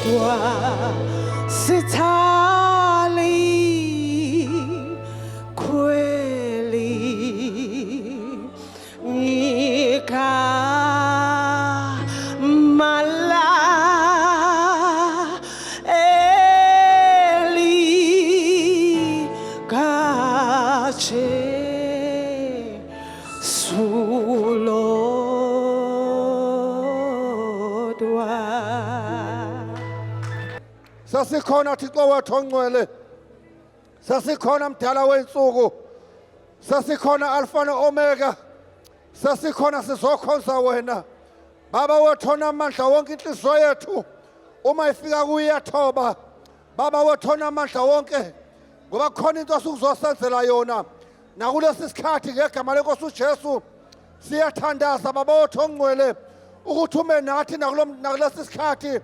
Dwa sitali kweli nika mala eli kache sulo dwa. Sasikhona Thixo wethu ongcwele, sasikhona mdala wensuku, sasikhona Alpha no Omega, sasikhona sizokhonza wena Baba wethu onamandla wonke. Inhliziyo yethu uma ifika kuye iyathoba Baba wethu onamandla wonke, ngoba khona into osukuzosenzela yona nakulesi sikhathi ngegama lenkosi uJesu. Siyathandaza Baba wethu ongcwele ukuthi ume nathi nakulesi sikhathi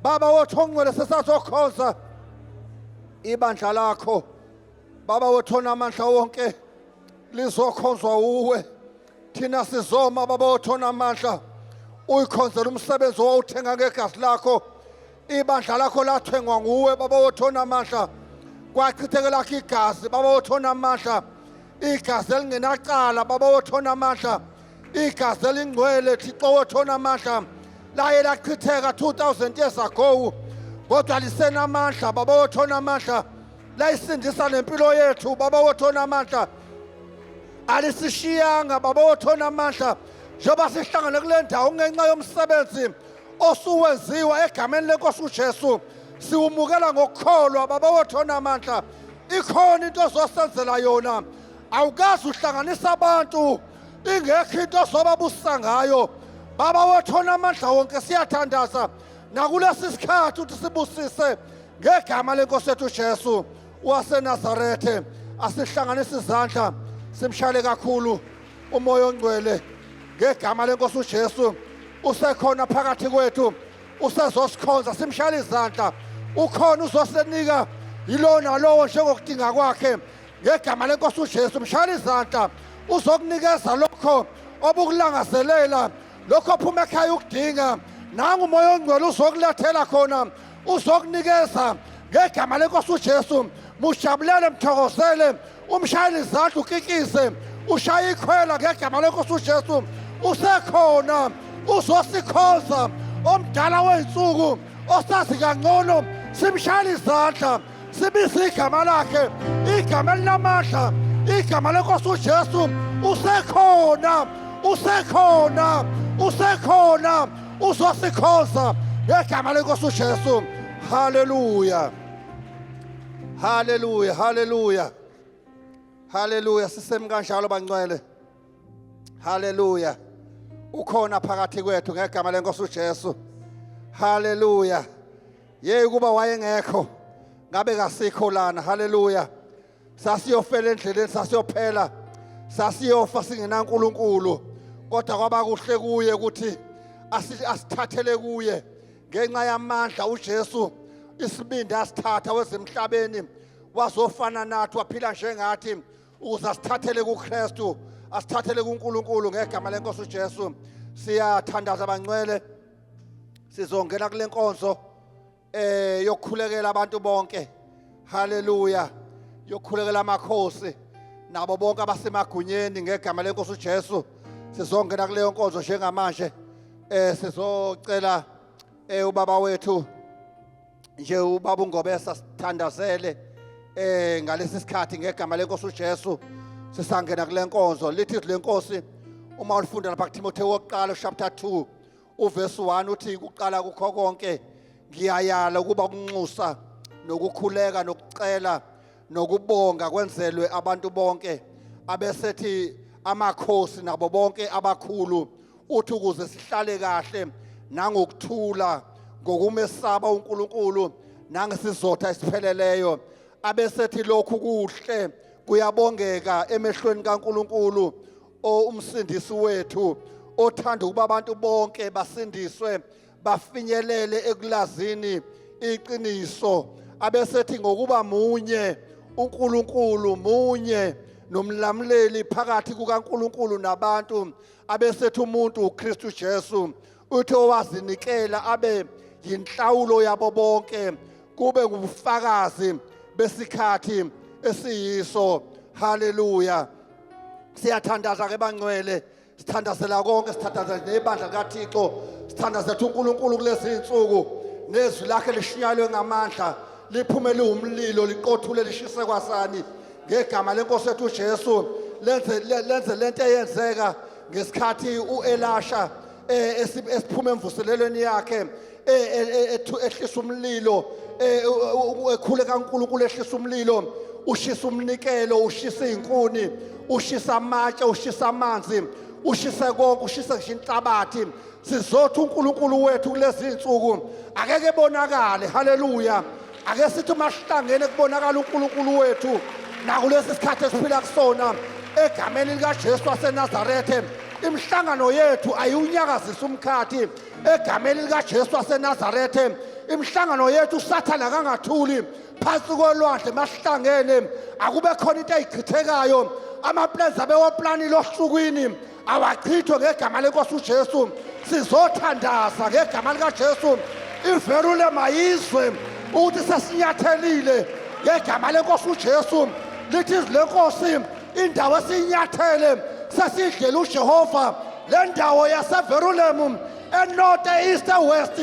Baba wethu ongcwele, sesazokhonza ibandla lakho Baba wethu onamandla wonke, lizokhonzwa uwe. Thina sizoma Baba wethu onamandla uyikhonzela umsebenzi owawuthenga ngegazi lakho. Ibandla lakho lathengwa nguwe Baba wethu onamandla, kwachitheke lakho igazi Baba wethu onamandla, igazi elingenacala Baba wethu onamandla, igazi elingcwele Thixo wethu onamandla, laye lachitheka 2000 years ago, kodwa lisenamandla Baba wethu onamandla, layisindisa nempilo yethu Baba wethu onamandla. Alisishiyanga Baba wethu onamandla njengoba sihlangane kule ndawo ngenxa yomsebenzi osuwenziwa egameni lenkosi uJesu. Siwumukela ngokukholwa Baba wethu onamandla. Ikhona into ozosenzela yona, awukazi uhlanganisa abantu ingekho into ozobabusa ngayo Baba wethu onamandla wonke. Siyathandaza nakulesi sikhathi ukuthi sibusise ngegama lenkosi yethu uJesu waseNazarethe. Asihlanganise izandla simshale kakhulu umoya ongcwele ngegama lenkosi uJesu. Usekhona phakathi kwethu, usezosikhonza. Simshale izandla, ukhona uzosinika yilona lowo njengokudinga kwakhe ngegama lenkosi uJesu. Mshale izandla, uzokunikeza lokho obukulangazelela, lokho phuma ekhaya ukudinga. Nangu umoya ongcwele uzokulethela khona, uzokunikeza ngegama lenkosi uJesu. Mujabulele, mthokozele, umshayele izandla, ukikize, ushaye ikhwela ngegama lenkosi uJesu. Usekhona, uzosikhonza omdala wensuku, osazi kangcono. Simshayele izandla, sibise igama lakhe, igama elinamandla, igama lenkosi uJesu. Usekhona, usekhona, usekhona, uzosikhonza ngegama lenkosi uJesu. Haleluya, haleluya, haleluya, haleluya. Sisemi kanjalo bangcwele. Haleluya. Ukhona phakathi kwethu ngegama lenkosi uJesu. Haleluya. Yey kuba wayengekho ngabe kasikho lana. Haleluya. Sasiyofela endleleni, sasiyophela, sasiyofa singenaNkulunkulu, kodwa kwaba kuhle kuye ukuthi asithathele kuye ngenxa yamandla uJesu. Isibindi asithatha wezemhlabeni wazofana nathi, waphila njengathi ukuze asithathele kuKristu, asithathele kuNkulunkulu ngegama lenkosi uJesu. Siyathandaza bangcwele, sizongena kule nkonzo yokukhulekela abantu bonke. Haleluya. Yokukhulekela amakhosi nabo bonke abasemagunyeni ngegama lenkosi uJesu. Sizongena kuleyo nkonzo njengamanje. Sizocela ubaba wethu nje ubaba uNgobesa sithandazele ngalesi sikhathi ngegama lenkosi uJesu. Sisangena kule nkonzo. Lithi le nkosi uma ulifunda lapha kuTimotheo wokuqala chapter 2 uverse 1 uthi kuqala kukho konke ngiyayala ukuba ukunxusa nokukhuleka nokucela nokubonga kwenzelwe abantu bonke, abesethi amakhosi nabo bonke abakhulu, uthi ukuze sihlale kahle nangokuthula ngokumesaba uNkulunkulu nangesizotha esipheleleyo. Abesethi lokhu kuhle kuyabongeka emehlweni kaNkulunkulu umsindisi wethu, othanda ukuba abantu bonke basindiswe bafinyelele ekulazini iqiniso. Abesethi ngokuba munye uNkulunkulu, munye nomlamleli phakathi kukaNkulunkulu nabantu. Abesethi umuntu uKristu Jesu, uthi owazinikela abe yinhlawulo yabo bonke kube ngubufakazi besikhathi esiyiso. Haleluya. Siyathandaza ke bangcwele, sithandazela konke, sithandazela nebandla kaThixo, sithandazela uNkulunkulu kulezi insuku, nezwi lakhe lishinyalwe ngamandla, liphume liwumlilo, liqothule lishise kwasani ngegama lenkosi yethu uJesu. Lenze lento eyenzeka ngesikhathi uElisha esiphuma emvuselelweni yakhe ehlisa umlilo, ekhule kaNkulunkulu ehlisa umlilo, ushisa umnikelo, ushisa izinkuni, ushisa amatshe, ushisa amanzi, ushise konke, ushise ngisho inhlabathi. Sizothi uNkulunkulu wethu kulezi insuku akeke bonakale. Haleluya. Ake sithi masihlangene kubonakala uNkulunkulu wethu nakulesi sikhathi esiphila kusona egameni likaJesu waseNazaretha. Imihlangano yethu ayiunyakazisa umkhathi egameni likaJesu waseNazaretha. Imihlangano yethu usathana kangathuli phansi kolwandle masihlangene, akube khona into eyichithekayo. Amaplans abewaplanile osukwini awachithwe ngegama lenkosi uJesu. Sizothandaza ngegama likaJesu, iverule mayizwe ukuthi sesinyathelile ngegama lenkosi uJesu. Lithi izwi lenkosi, indawo esiyinyathele sesidlela uJehova, le ndawo yaseVerulem, enorth, east, ewest,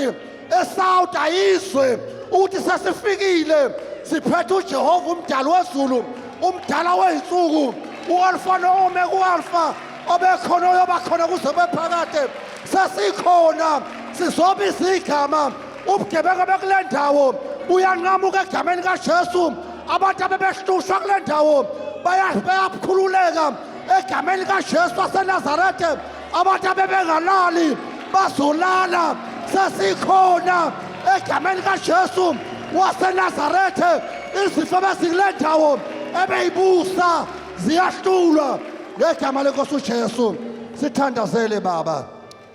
esouth, ayizwe ukuthi sesifikile. Siphethe uJehova umdali wezulu, umdala wey'nsuku, u-Alpha no-Omega, u-Alpha obekhona oyobakhona kuze bephakade. Sesikhona, sizobiza igama. Ubugebengu bekule ndawo buyanqamuka egameni kaJesu. Abantu abebehlushwa kule ndawo bayakhululeka egameni kaJesu waseNazaretha. Abantu abebengalali bazolala. Sesikhona egameni kaJesu waseNazaretha. Izifo bezikule ndawo ebeyibusa ziyahlulwa ngegama lenkosi uJesu. Sithandazele Baba.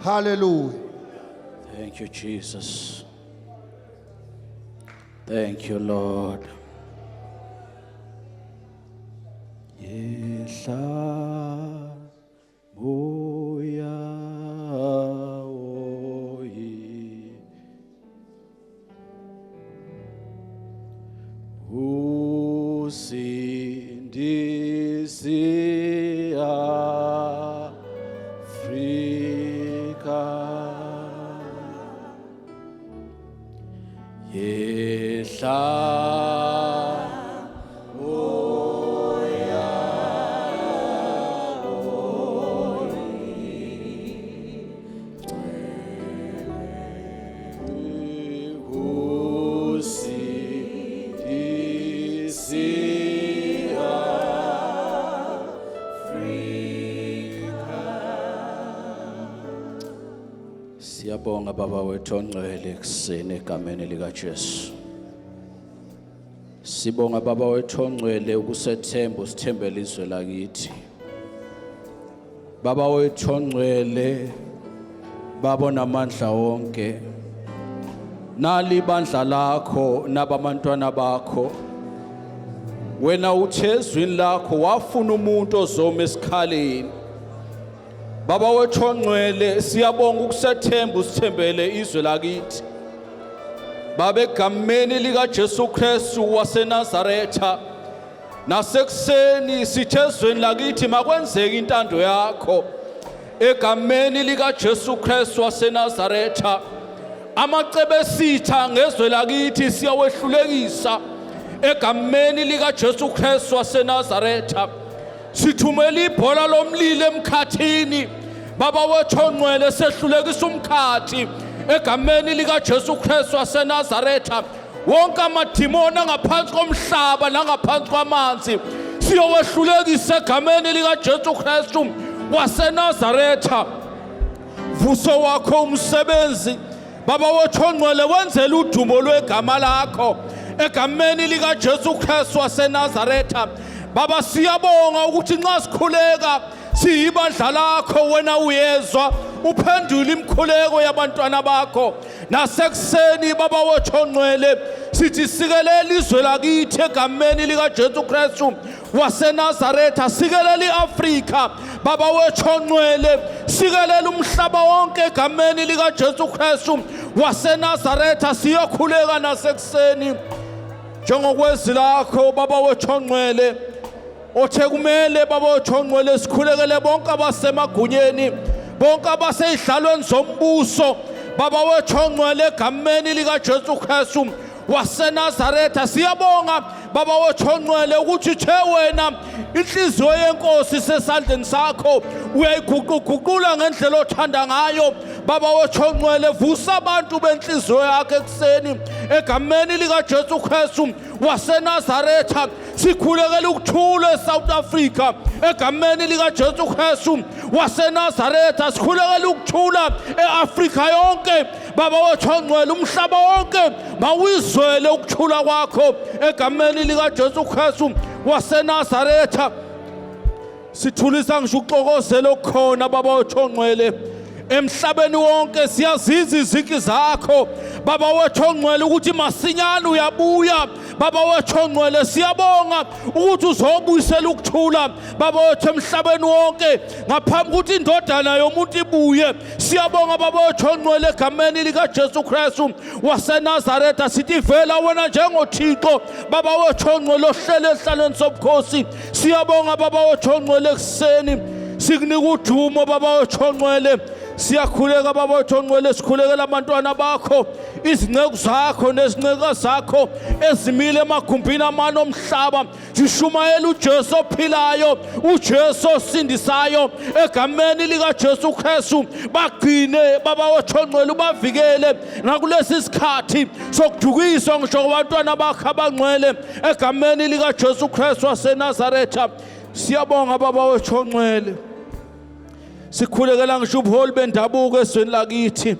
Hallelujah. Thank you, Jesus. Thank you, Lord. Yehla moya oyi usindisi Afrika. Yehla Siyabonga Baba wethu ongcwele ekuseni egameni likaJesu. Sibonga Baba wethu ongcwele ukusethemba usithembele izwe lakithi. Baba wethu ongcwele, Baba namandla wonke, nali bandla lakho nabamantwana bakho. Wena uthe ezwini lakho wafuna umuntu ozoma esikhaleni. Baba wethu ongcwele, siyabonga ukusethemba usithembele izwe lakithi. Baba egameni likaJesu Kristu waseNazaretha, nasekuseni sithi ezweni lakithi makwenzeke intando yakho egameni likaJesu Kristu waseNazaretha. Amacebo esitha ngezwe lakithi siyawehlulekisa egameni likaJesu Kristu waseNazaretha. Sithumela ibhola lomlilo emkhathini. Baba wethu ongcwele, sehlulekisa umkhathi egameni likaJesu Kristu waseNazaretha. Wonke amadimoni angaphansi komhlaba nangaphansi kwamanzi siyowehlulekisa egameni likaJesu Kristu waseNazaretha. Vuso wakho umsebenzi Baba wethu ongcwele, wenzela udumo lwegama lakho egameni likaJesu Kristu waseNazaretha. Baba siyabonga ukuthi nxa sikhuleka siyibandla lakho, wena uyezwa uphendula imikhuleko yabantwana bakho. Nasekuseni Baba wethu ongcwele, sithi sikelela izwe lakithi egameni likaJesu Kristu waseNazaretha. Sikelela iAfrika Baba wethu ongcwele, sikelela umhlaba wonke egameni likaJesu Kristu waseNazaretha siyokhuleka nasekuseni njengokwezi lakho baba wethu ongcwele othe kumele baba wethu ongcwele sikhulekele bonke abasemagunyeni bonke abaseyidlalweni zombuso baba wethu ongcwele egameni likaJesu Kristu waseNazaretha siyabonga baba wethu ongcwele ukuthi uthe wena inhliziyo yenkosi sesandleni sakho uyayiguqula ngendlela othanda ngayo baba wethu ongcwele vusa abantu benhliziyo yakhe ekuseni egameni likaJesu Kristu waseNazaretha sikhulekela ukuthula eSouth Africa egameni likaJesu Kristu waseNazaretha sikhulekela ukuthula eAfrika yonke baba wethu ongcwele umhlaba wonke mawizwele ukuthula kwakho egameni likaJesu Kristu waseNazaretha sithulisa ngisho ukuxokozela okukhona baba wethu ongcwele emhlabeni wonke siyaziza iziki zakho baba wethu ongcwele ukuthi masinyane uyabuya baba wethu ongcwele siyabonga ukuthi uzobuyisela ukuthula baba wethu emhlabeni wonke ngaphambi ukuthi indodana yomuntu ibuye siyabonga baba wethu ongcwele egameni likaJesu Kristu waseNazaretha sithi vela wena njengoThixo baba wethu ongcwele ohlele esihlalweni sobukhosi siyabonga baba wethu ongcwele ekuseni sikunika udumo baba wethu ongcwele siyakhuleka baba wethu ongcwele sikhulekela abantwana bakho izinceku zakho nezincekazi zakho ezimile emagumbini amane omhlaba zishumayela uJesu ophilayo uJesu osindisayo egameni likaJesu Kristu bagcine baba wethu ongcwele ubavikele nakulesi sikhathi sokudukiswa ngisho kubantwana bakho abangcwele egameni likaJesu Kristu waseNazaretha siyabonga baba wethu ongcwele sikhulekela ngisho ubuholi bendabuko ezweni lakithi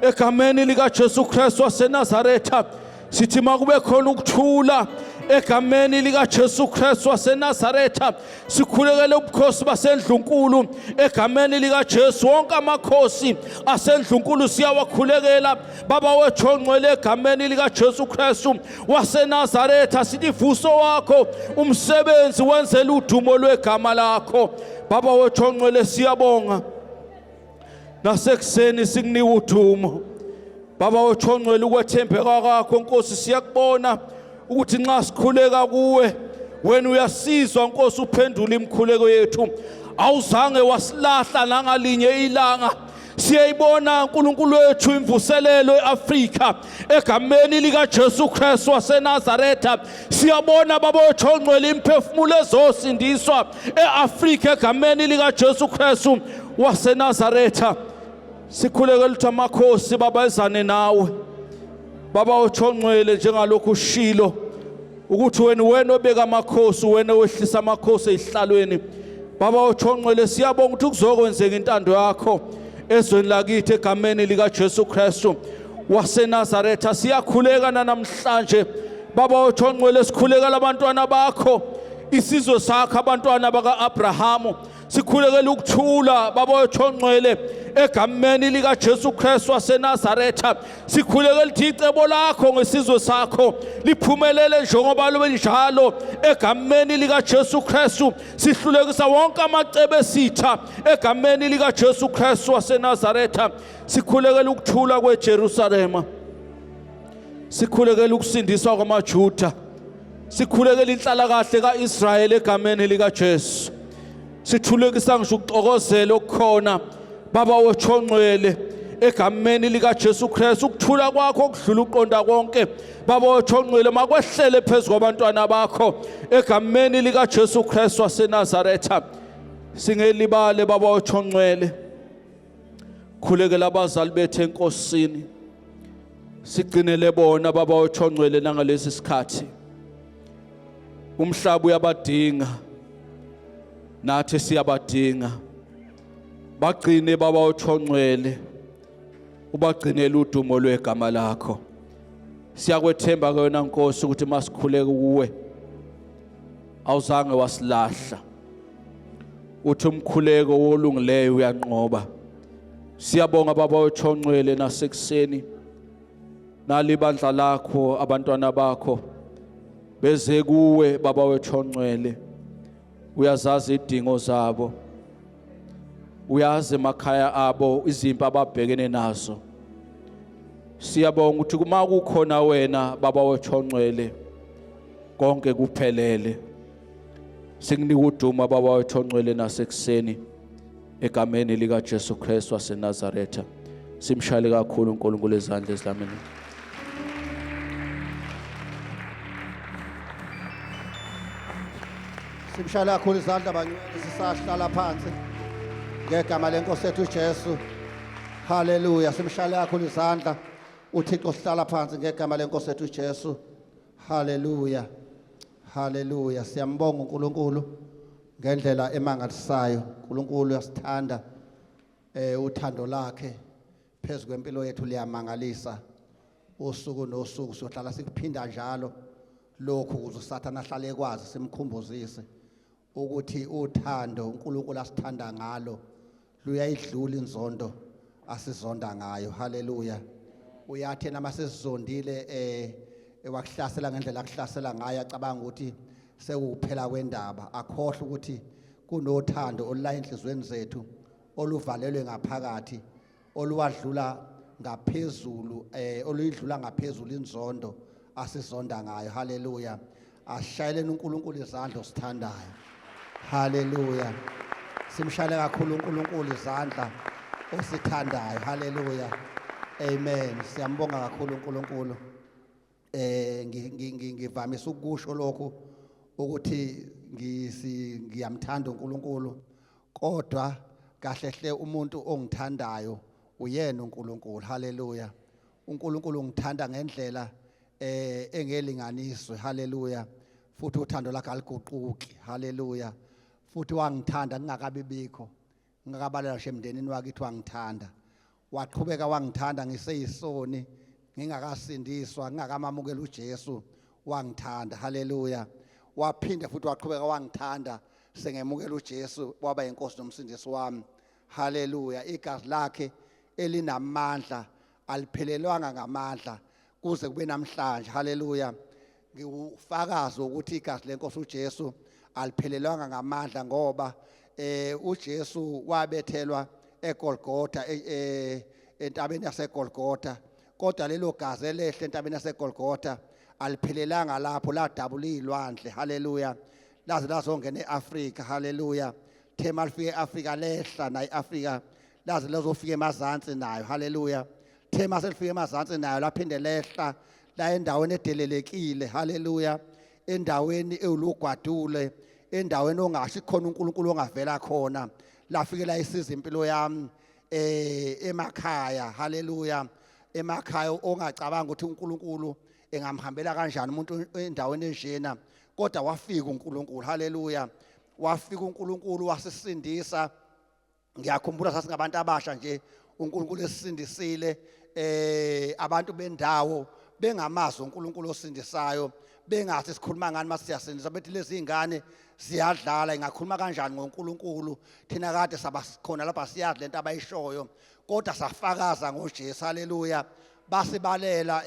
egameni likaJesu Kristu waseNazaretha sithi makube khona ukuthula egameni likaJesu Kristu waseNazaretha sikhulekele ubukhosi basendlunkulu egameni likaJesu wonke amakhosi asendlunkulu siyawakhulekela baba wethu ongcwele egameni likaJesu Kristu waseNazaretha sithi vuso wakho umsebenzi wenzele udumo lwegama lakho baba wethu ongcwele siyabonga nasekuseni sikunika udumo baba wethu ongcwele ukwethembeka kwakho Nkosi siyakubona ukuthi nxa sikhuleka kuwe wena uyasizwa Nkosi uphendula imikhuleko yethu awuzange wasilahla nangalinye ilanga siyayibona uNkulunkulu wethu imvuselelo eAfrika egameni likaJesu Kristu waseNazaretha siyabona baba wethu ongcwele imphefumulo ezosindiswa eAfrika egameni likaJesu Kristu waseNazaretha sikhulekela ukuthi amakhosi baba ezane nawe baba wethu ongcwele njengalokhu ushilo ukuthi wena obeka amakhosi wena wehlisa amakhosi ezihlalweni baba wethu ongcwele siyabonga ukuthi kuzokwenzeka intando yakho ezweni lakithi egameni likaJesu Kristu waseNazaretha siyakhuleka namhlanje baba wethu ongcwele sikhulekela abantwana bakho isizwe sakho abantwana baka-Abrahamu sikhulekela ukuthula baba wethu ongcwele egameni likaJesu Kristu waseNazaretha sikhulekela ukuthi icebo lakho ngesizwe sakho liphumelele njengoba linjalo egameni likaJesu Kristu sihlulekisa wonke amacebo esitha egameni likaJesu Kristu waseNazaretha sikhulekela ukuthula kweJerusalema sikhulekela ukusindiswa kwamaJuda sikhulekela inhlalakahle kaIsrayeli egameni likaJesu sithulekisa ngisho ukuxokozela okukhona baba wethu ongcwele egameni likaJesu Kristu ukuthula kwakho okudlula uqonda konke baba wethu ongcwele makwehlele phezulu kwabantwana bakho egameni likaJesu Kristu waseNazaretha singelibale baba wethu ongcwele khulekela abazali bethu enkosini sigcinele bona baba wethu ongcwele nangalesi sikhathi umhlaba uyabadinga nathi siyabadinga bagcine baba wethu ongcwele ubagcinele udumo lwegama lakho siyakwethemba ke wena Nkosi ukuthi masikhuleke kuwe awuzange wasilahla uthi umkhuleko wolungileyo uyanqoba siyabonga baba wethu ongcwele nasekuseni nalibandla lakho abantwana bakho beze kuwe baba wethu ongcwele uyazazi idingo zabo uyazi emakhaya abo izimpi ababhekene nazo Siyabonga ukuthi kuma kukhona wena baba wethu ongcwele konke kuphelele. Sikunika uduma baba wethu ongcwele nasekuseni egameni lika Jesu Kristu waseNazaretha. Simshayele kakhulu uNkulunkulu ezandla ezidlamini. Simshayela kakhulu izandla bangcwele sisahlala phansi ngegama lenkosi yethu uJesu. Haleluya. Simshayela kakhulu izandla uThixo sihlala phansi ngegama lenkosi yethu uJesu. Haleluya. Haleluya. Siyambonga uNkulunkulu ngendlela emangalisayo. uNkulunkulu uyasithanda uthando lakhe phezulu kwempilo yethu liyamangalisa. Usuku nosuku sohlala sikuphinda njalo lokhu ukuze uSathane ahlale ekwazi simkhumbuzise ukuthi uthando uNkulunkulu asithanda ngalo luyayidlula inzondo asizonda ngayo. Haleluya. Uyathi nama sesizondile ewakuhlasela ngendlela akuhlasela ngayo acabanga ukuthi sekuphela kwendaba, akhohle ukuthi kunothando olula enhlizweni zethu oluvalelwe ngaphakathi oluwadlula ngaphezulu oluyidlula ngaphezulu inzondo asizonda ngayo. Haleluya. Ashayeleni uNkulunkulu izandla osithandayo. Haleluya. Simshayele kakhulu uNkulunkulu izandla osithandayo. Haleluya. Amen. Siyambonga kakhulu uNkulunkulu. Ngivamisa ukusho lokho ukuthi ngiyamthanda uNkulunkulu, kodwa kahle hle umuntu ongithandayo uyena uNkulunkulu. Haleluya. uNkulunkulu ngithanda ngendlela engelinganiswe. Haleluya. Futhi uthando lakhe aliguquki. Haleluya. Futhi wangithanda ngingakabibikho, ngingakabalela nje emndenini wakithi wangithanda. Waqhubeka wangithanda ngiseyisoni, ngingakasindiswa, ngingakamamukela uJesu, wangithanda. Haleluya. Waphinda futhi waqhubeka wangithanda sengemukela uJesu waba inkosi nomsindisi wami. Haleluya. Igazi lakhe elinamandla aliphelelwanga ngamandla kuze kube namhlanje. Haleluya. Ngiufakaza ukuthi igazi lenkosi uJesu aliphelelwanga ngamandla ngoba uJesu wabethelwa eGolgotha entabeni yaseGolgotha, kodwa lelo gazi elehle entabeni yaseGolgotha aliphelelanga lapho, ladabula izilwandle. Haleluya. Laze lazongena eAfrika. Haleluya. Thema lifike eAfrika lehla na eAfrika laze lazofika emazantsi nayo. Haleluya. Thema selifike emazantsi nayo laphinde lehla la endaweni edelelekile. Haleluya. Endaweni ewulugwadule, endaweni ongasho khona uNkulunkulu ongavela khona, lafike la isiza impilo yami emakhaya. Haleluya. Emakhaya ongacabanga ukuthi uNkulunkulu engamhambela kanjani umuntu endaweni enjena, kodwa wafika uNkulunkulu. Haleluya. Wafika uNkulunkulu wasisindisa. Ngiyakhumbula sasingabantu abasha nje uNkulunkulu esindisile abantu bendawo bengamazi uNkulunkulu osindisayo, bengathi sikhuluma ngani masiyasindisa, bethi lezi ingane ziyadlala ingakhuluma kanjani ngoNkulunkulu, thina kade sabakhona lapha siyazi lento abayishoyo, kodwa safakaza ngoJesu. Haleluya. Basibalela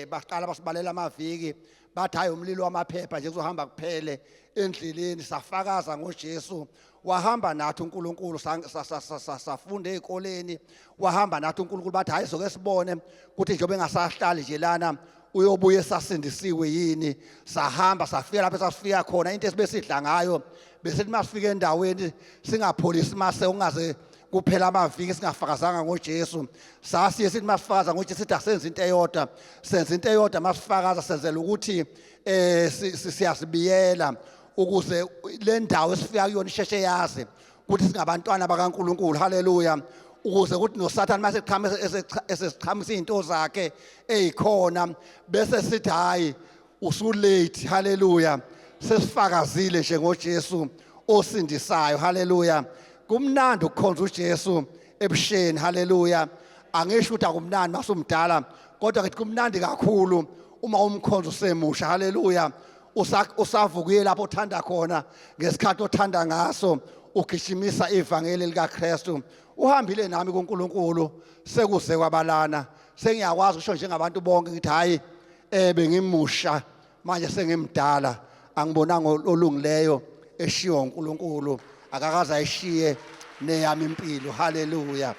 baqala basibalela amaviki, bathi hayi umlilo wamaphepha nje kuzohamba kuphele endleleni. Safakaza ngoJesu. Wahamba nathi uNkulunkulu, safunda ezikoleni, wahamba nathi uNkulunkulu. Bathi hayi soke sibone ukuthi njengoba engasahlali nje lana uyobuye sasindisiwe yini. Sahamba safika lapho sasifika khona. Into esibesidla ngayo besithi masifika endaweni singapholisi mase ungaze kuphela amaviki singafakazanga ngoJesu. Sasiye sithi masifakaza ngoJesu sithi asenze into eyodwa, senze into eyodwa. Masifakaza senzela ukuthi siyasibiyela ukuze le ndawo esifika kuyona isheshe yazi ukuthi singabantwana bakaNkulunkulu. Haleluya. Ukuze ukuthi noSathane mase esesiqhamisa izinto zakhe ezikhona bese sithi hayi usulate. Haleluya. Sesifakazile nje ngoJesu osindisayo. Haleluya. Kumnandi ukukhonza uJesu ebusheni. Haleluya. Angisho ukuthi akumnandi masumdala, kodwa ngithi kumnandi kakhulu uma umkhonzo usemusha. Haleluya. Usavukuye lapho uthanda khona ngesikhathi othanda ngaso, ugishimisa ivangeli likaKristu. Uhambile nami kuNkulunkulu sekuze kwabalana. Sengiyakwazi ukusho njengabantu bonke ngithi hayi bengimusha manje sengimdala, angibonanga olungileyo eshiwo uNkulunkulu, akakaze ayishiye neyami impilo. Haleluya.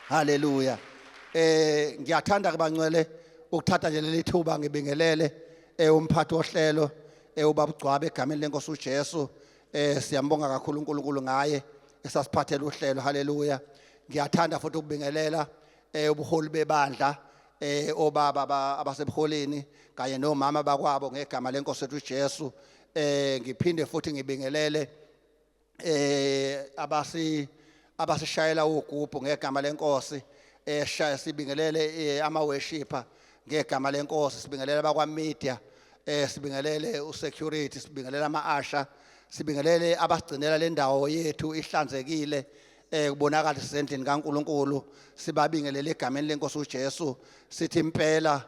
Haleluya. Ngiyathanda ke bangcwele ukuthatha nje leli thuba ngibingelele umphathi wohlelo ubaba uGcwabe egameni lenkosi uJesu. Siyambonga kakhulu uNkulunkulu ngaye esasiphathela uhlelo. Haleluya. Ngiyathanda futhi ukubingelela ubuholi bebandla obaba abasebuholini kanye nomama bakwabo ngegama lenkosi ethu uJesu. Ngiphinde futhi ngibingelele abasishayela ugubhu ngegama lenkosi. Sibingelele ama worshiper ngegama lenkosi, sibingelele abakwa media, sibingelele usecurity, sibingelele ama-usher, sibingelele abasigcinela le ndawo yethu ihlanzekile kubonakala sisendlini kaNkulunkulu. Sibabingelele egameni lenkosi uJesu. Sithi impela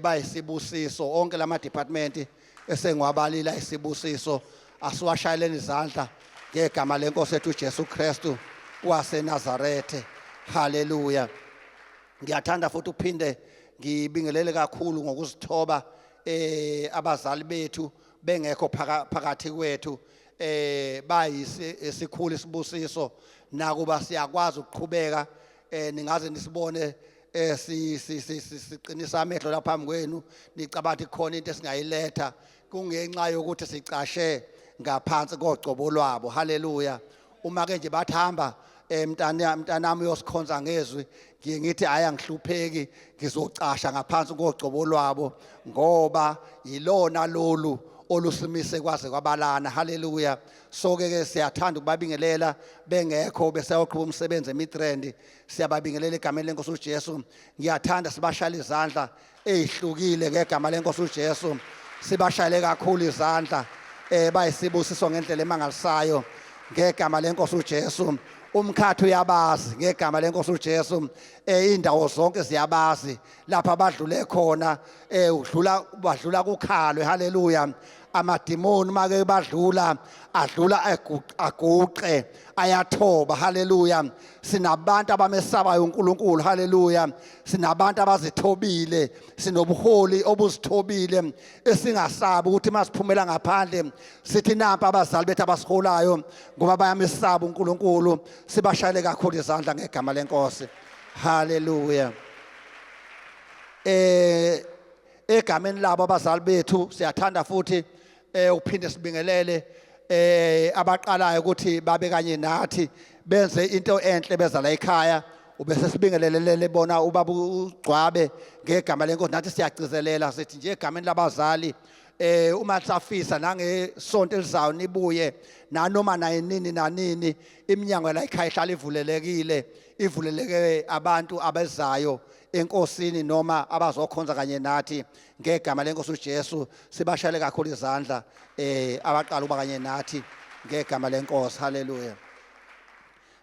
bayisibusiso onke lama department esengwabalila isibusiso. Asiwashayeleni izandla ngegama lenkosi ethu uJesu Kristu waseNazarethe. Haleluya. Ngiyathanda futhi uphinde ngibingelele kakhulu ngokuzithoba abazali bethu bengekho phakathi kwethu bayisikhulu isibusiso nakuba siyakwazi ukuqhubeka ningaze nisibone siqinisa amehlo lapha phambi kwenu nicabathi khona into esingayiletha kungenxa yokuthi sicashe ngaphansi kogcobo lwabo. Haleluya. Uma ke nje bathamba mntanami uyosikhonza ngezwi ngiye ngithi aya ngihlupheki ngizocasha ngaphansi kogcobo lwabo ngoba yilona lolu olusimise kwaze kwabalana. Haleluya. So ke siyathanda ukubabingelela bengekho besayoqhubha umsebenzi eMidrand. Siyababingelela egameni lenkosi uJesu. Ngiyathanda sibashayela izandla ezihlukile ngegama lenkosi uJesu. Sibashayele kakhulu izandla bayisibusiso ngendlela emangalisayo ngegama lenkosi uJesu. Umkhathi uyabazi ngegama lenkosi uJesu. Indawo zonke ziyabazi lapha badlule khona badlula kukhalwe. Haleluya. Amadimoni make badlula adlula aguqe ayathoba. Haleluya. Sinabantu abamesabayo uNkulunkulu. Haleluya. Sinabantu abazithobile, sinobuholi obuzithobile esingasabi ukuthi masiphumela ngaphandle sithi nampa abazali bethu abasiholayo ngoba bayamesaba uNkulunkulu. Sibashayele kakhulu izandla ngegama lenkosi. Haleluya. Egameni labo abazali bethu siyathanda futhi uphinde sibingelele abaqalayo ukuthi babe kanye nathi benze into enhle beza la ekhaya. Ubese sibingelelele bona ubaba uGcwabe ngegama lenkosi. Nathi siyagcizelela sithi nje egameni labazali uma safisa nangesonto elizayo nibuye nanoma nayinini nanini iminyango la ekhaya ihlala ivulelekile, ivuleleke abantu abezayo enkosini noma abazokhonza kanye nathi ngegama lenkosi uJesu. Sibashayele kakhulu izandla abaqala uba kanye nathi ngegama lenkosi. Haleluya.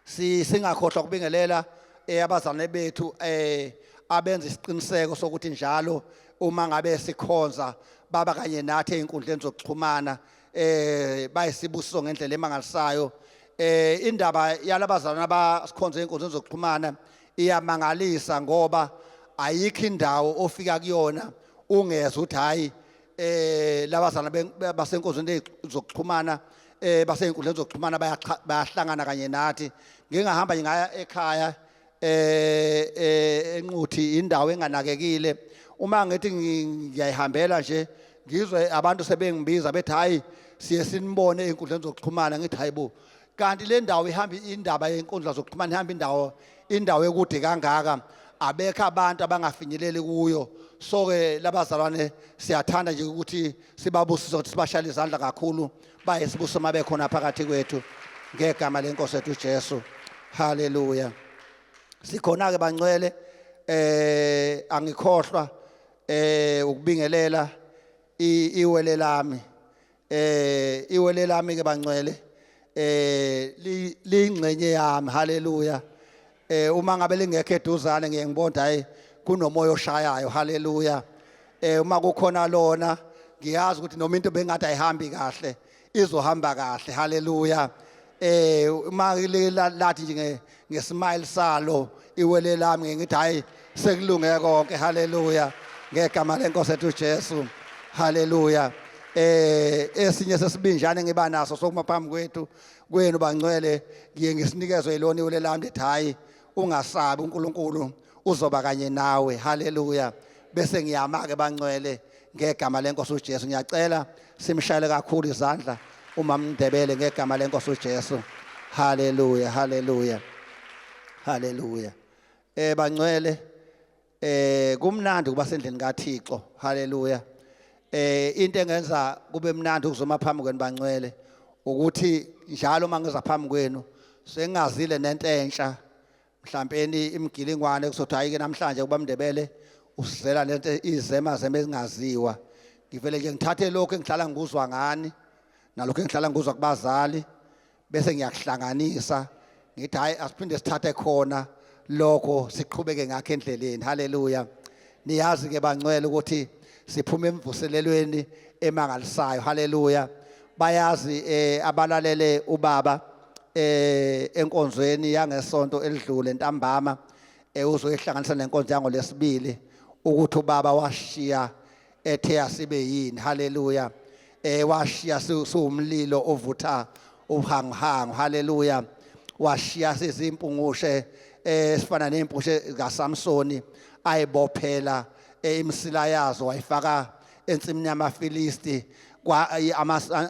Singakhohlwa ukubingelela abazalwane bethu abenza isiqiniseko sokuthi njalo uma ngabe sikhonza baba kanye nathi einkundleni zokuxhumana bayisibusiso ngendlela emangalisayo. Indaba yalabazalwane abasikhonza einkundleni zokuxhumana iyamangalisa ngoba ayikho indawo ofika kuyona ungezwe uthi hayi labazalwane basenkonzweni zokuxhumana baseinkundleni zokuxhumana bayahlangana kanye nathi. Ngingahamba ngaya ekhaya enquthi indawo enganakekile. Uma ngithi ngiyayihambela nje ngizwe abantu sebengibiza bethi hayi siye sinibone einkundleni zokuxhumana. Ngithi hayibo kanti le ndawo ihamba indaba yeinkundla zokuxhumana ihamba indawo ekude kangaka abekho abantu abangafinyeleli kuyo. So ke labazalwane siyathanda nje ukuthi sibabusise ukuthi sibashayele izandla kakhulu bayisibuso mabekhona phakathi kwethu ngegama lenkosi ethu uJesu. Haleluya. Sikhona ke bangcwele angikhohlwa ukubingelela iwele lami. Iwele lami ke bangcwele lingcenye yami. Haleluya. Uma ngabe lingekho eduzane ngiye ngibona hayi kunomoya oshayayo. Haleluya. Uma kukhona lona ngiyazi ukuthi noma into bengathi ayihambi kahle izohamba kahle. Haleluya. Uma lathi nje ngesmile salo iwele lami ngithi hayi sekulunge konke. Haleluya. Ngegama lenkosi ethu uJesu. Haleluya. Esinye sesibinjane ngiba naso sokuma phambi kwenu bangcwele ngiye ngisinikezwe yilona iwele lami ethi hayi ungasabi uNkulunkulu uzoba kanye nawe. Haleluya. Bese ngiyama ke bangcwele ngegama lenkosi uJesu. Ngiyacela simshayele kakhulu izandla umama Ndebele ngegama lenkosi uJesu. Haleluya, haleluya. Haleluya. Bangcwele kumnandi kuba sendlini kaThixo. Haleluya. Into engenza kube mnandi ukuzoma phambi kwenu bangcwele ukuthi njalo mangiza phambi kwenu sengazile nento entsha mhlawumbe imigilingwane kuzothi ayike namhlanje kuba Ndebele usizela lento izema ezingaziwa. Ngivele nje ngithathe lokho engihlala ngikuzwa ngani nalokho engihlala ngikuzwa kubazali bese ngiyakuhlanganisa ngithi hayi asiphinde sithathe khona lokho siqhubeke ngakho endleleni. Haleluya. Niyazi ke bangcwele ukuthi siphuma emvuselelweni emangalisayo. Haleluya. Bayazi abalalele ubaba enkonzweni yangesonto elidlule ntambama uzoyihlanganisa nenkonzo yango lesibili ukuthi ubaba washiya ethe asibe yini. Haleluya. Washiya siwumlilo ovutha ubuhanguhangu. Haleluya. Washiya sizimpungushe sifana nempungushe kaSamsoni ayibophela imsila yazo wayifaka ensimini yamaFilisti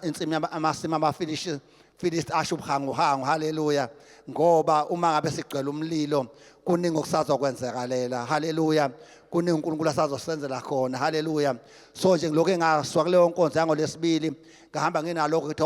ensimini amasima amaFilisti asho ubuhanguhangu. Haleluya. Ngoba uma ngabe sigcwele umlilo kuningi okusazokwenzekelela. Haleluya. Kuningi uNkulunkulu asazosenzela khona. Haleluya. So nje ngiloko engaswa kuleyo nkonzo yango lesibili ngahamba nginalokho ukuthi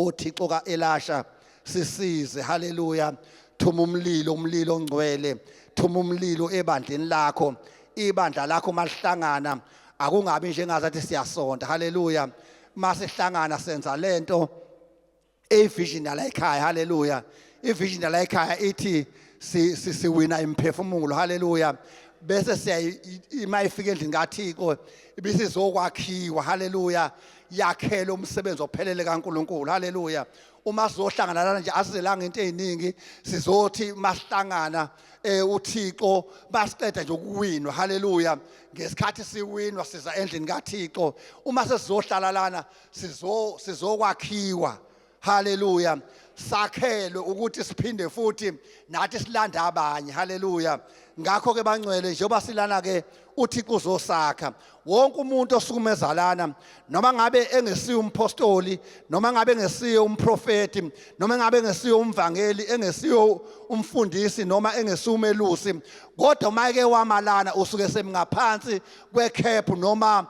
uThixo kaElasha sisize. Haleluya. Thuma umlilo ongcwele, thuma umlilo ebandleni lakho. Ibandla lakho malihlangana akungabi njengazathi siyasonda. Haleluya. Masihlangana senza lento evision la ekhaya. Haleluya. Ivision la ekhaya ithi siwina imphefumulo. Haleluya. Bese ima ifika endlini kaThixo ibisizokwakhiwa. Haleluya. Yakhela umsebenzi ophelele kaNkulunkulu. Haleluya. Uma sizohlangana lana nje asizelanga into eziningi sizothi masihlangana uThixo basiqeda nje ukuwinwa. Haleluya. Ngesikhathi siwinwa siza endlini kaThixo uma sesizohlala lana sizokwakhiwa. Haleluya. Sakhelwe ukuthi siphinde futhi nathi silanda abanye. Haleluya. Ngakho ke bangcwele njengoba silana ke uThixo uzosakha wonke umuntu osukumeza lana noma ngabe engesiyo umpostoli noma ngabe engesiyo umprofeti noma ngabe engesiyo umvangeli engesiyo umfundisi noma engesiyo umelusi kodwa mayike wamalana usuke semngaphansi kwekhephu noma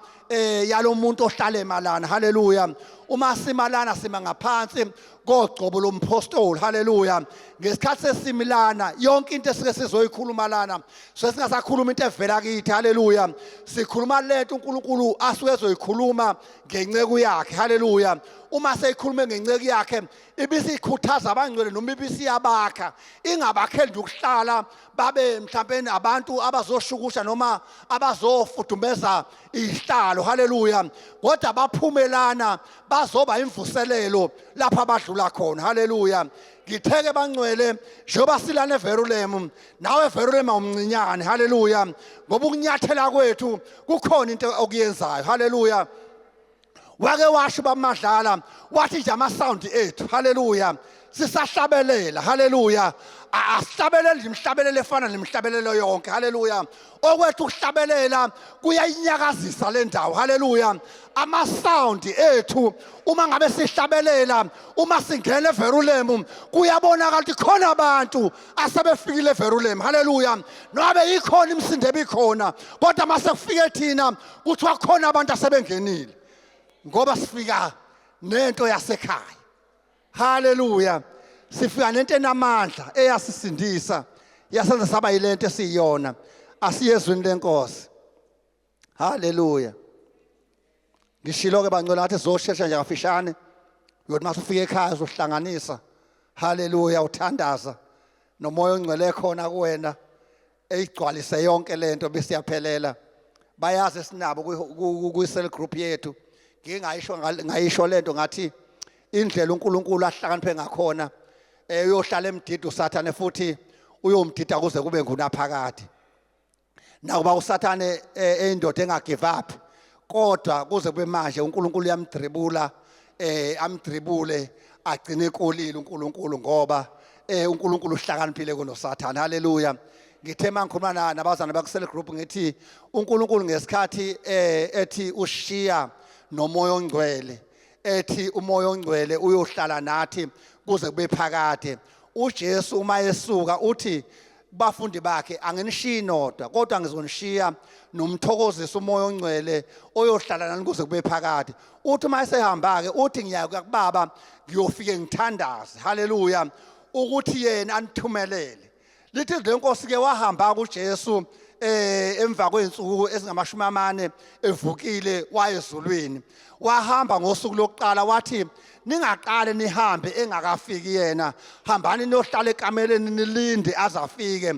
yalomuntu ohlala emalana. Haleluya. Uma simalana sima ngaphansi kogcobo lompostoli. Haleluya. Ngesikhathi sesimilana yonke into esike sizoyikhuluma lana sesingasakhuluma into evela kithi. Haleluya. Sikhuluma lento uNkulunkulu asuke ezoyikhuluma ngenceke yakhe. Haleluya. Uma seyikhuluma ngenceke yakhe ibisikhuthaza abangcwele noma ibisiyabakha ingabakheli nje ukuhlala babe mhlawumbe abantu abazoshukusha noma abazofudumeza izihlalo. Haleluya. Kodwa baphumelana bazoba imvuselelo lapha abadlula khona. Haleluya. Ngitheke bangcwele njengoba silana eVerulam nawe eVerulam umncinyane. Haleluya. Ngoba ukunyathela kwethu kukhona into okuyenzayo. Haleluya. Wake washo bamadlala wathi nje ama sound ethu. Haleluya. Sisahlabelela. Haleluya. Asihlabelele nje imhlabelelo efana nemhlabelelo yonke. Haleluya. Okwethu ukuhlabelela kuyayinyakazisa le ndawo. Haleluya. Ama sound ethu uma ngabe sihlabelela uma singena eVerulam kuyabonakala ukuthi khona abantu asebefikile eVerulam. Haleluya. Nobe ikhona imisindo ebikhona kodwa mase kufike thina kuthiwa khona abantu asebengenile ngoba sifika nento yasekhaya. Haleluya. Sifika nento enamandla eyasisindisa yasenza saba yilento esiyona asiyezwini lenkosi. Haleluya. Ngishilo ke bangcola ngathi sizoshesha nje kafishane yokuthi masufika ekhaya uzohlanganisa. Haleluya. Uthandaza nomoya ongcwele khona kuwena eyigcwalise yonke lento besiyaphelela. Bayazi sinabo ku cell group yethu ngayisho lento ngathi indlela uNkulunkulu ahlakaniphe ngakhona uyohlala emdidi uSathane futhi uyomdida kuze kube ngunaphakade. Nakuba uSathane eindoda engagive up kodwa kuze kube manje uNkulunkulu uyamdribula amdribule agcine ekolile uNkulunkulu ngoba uNkulunkulu uhlakaniphile kunoSathane. Haleluya. ngithe mangikhuluma nabazana bakusele group ngithi uNkulunkulu ngesikhathi ethi ushiya nomoya ongcwele ethi umoya ongcwele uyohlala nathi kuze kube phakade uJesu uma esuka uthi bafundi bakhe anginishiyi nodwa kodwa ngizonishiya nomthokozisa umoya ongcwele oyohlala nani kuze kube phakade uthi uma esehamba ke uthi ngiya kuBaba ngiyofike ngithandaze haleluya ukuthi yena anithumelele lithi lenkosi ke wahamba kuJesu emva kwensuku ezingamashumi amane evukile wayezulwini wahamba ngosuku lokuqala wathi ningaqale nihambe engakafiki yena hambani niyohlala ekameleni nilinde azafike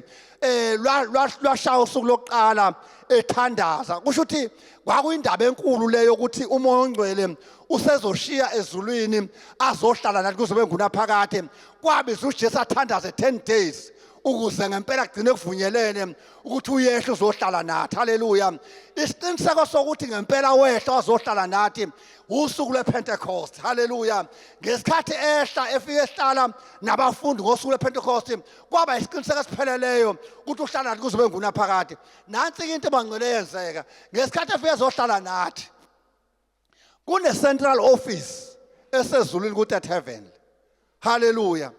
lwashaya usuku lokuqala ethandaza kusho ukuthi kwakuyindaba enkulu leyo ukuthi umoya ongcwele usezoshiya ezulwini azohlala nathi kuze kube ngunaphakade kwabiza uJesu athandaze 10 days ukuze ngempela kugcine kuvunyelene ukuthi uyehla uzohlala nathi haleluya isiqiniseko sokuthi ngempela wehla azohlala nathi usuku lwePentecost haleluya ngesikhathi ehla efike ehlala nabafundi ngosuku lwePentecost kwaba isiqiniseko esipheleleyo ukuthi uhlala nathi kuze kube ngunaphakade nansi into ebangcwele yenzeka ngesikhathi efike ezohlala nathi kune central office esezulwini ku-third heaven haleluya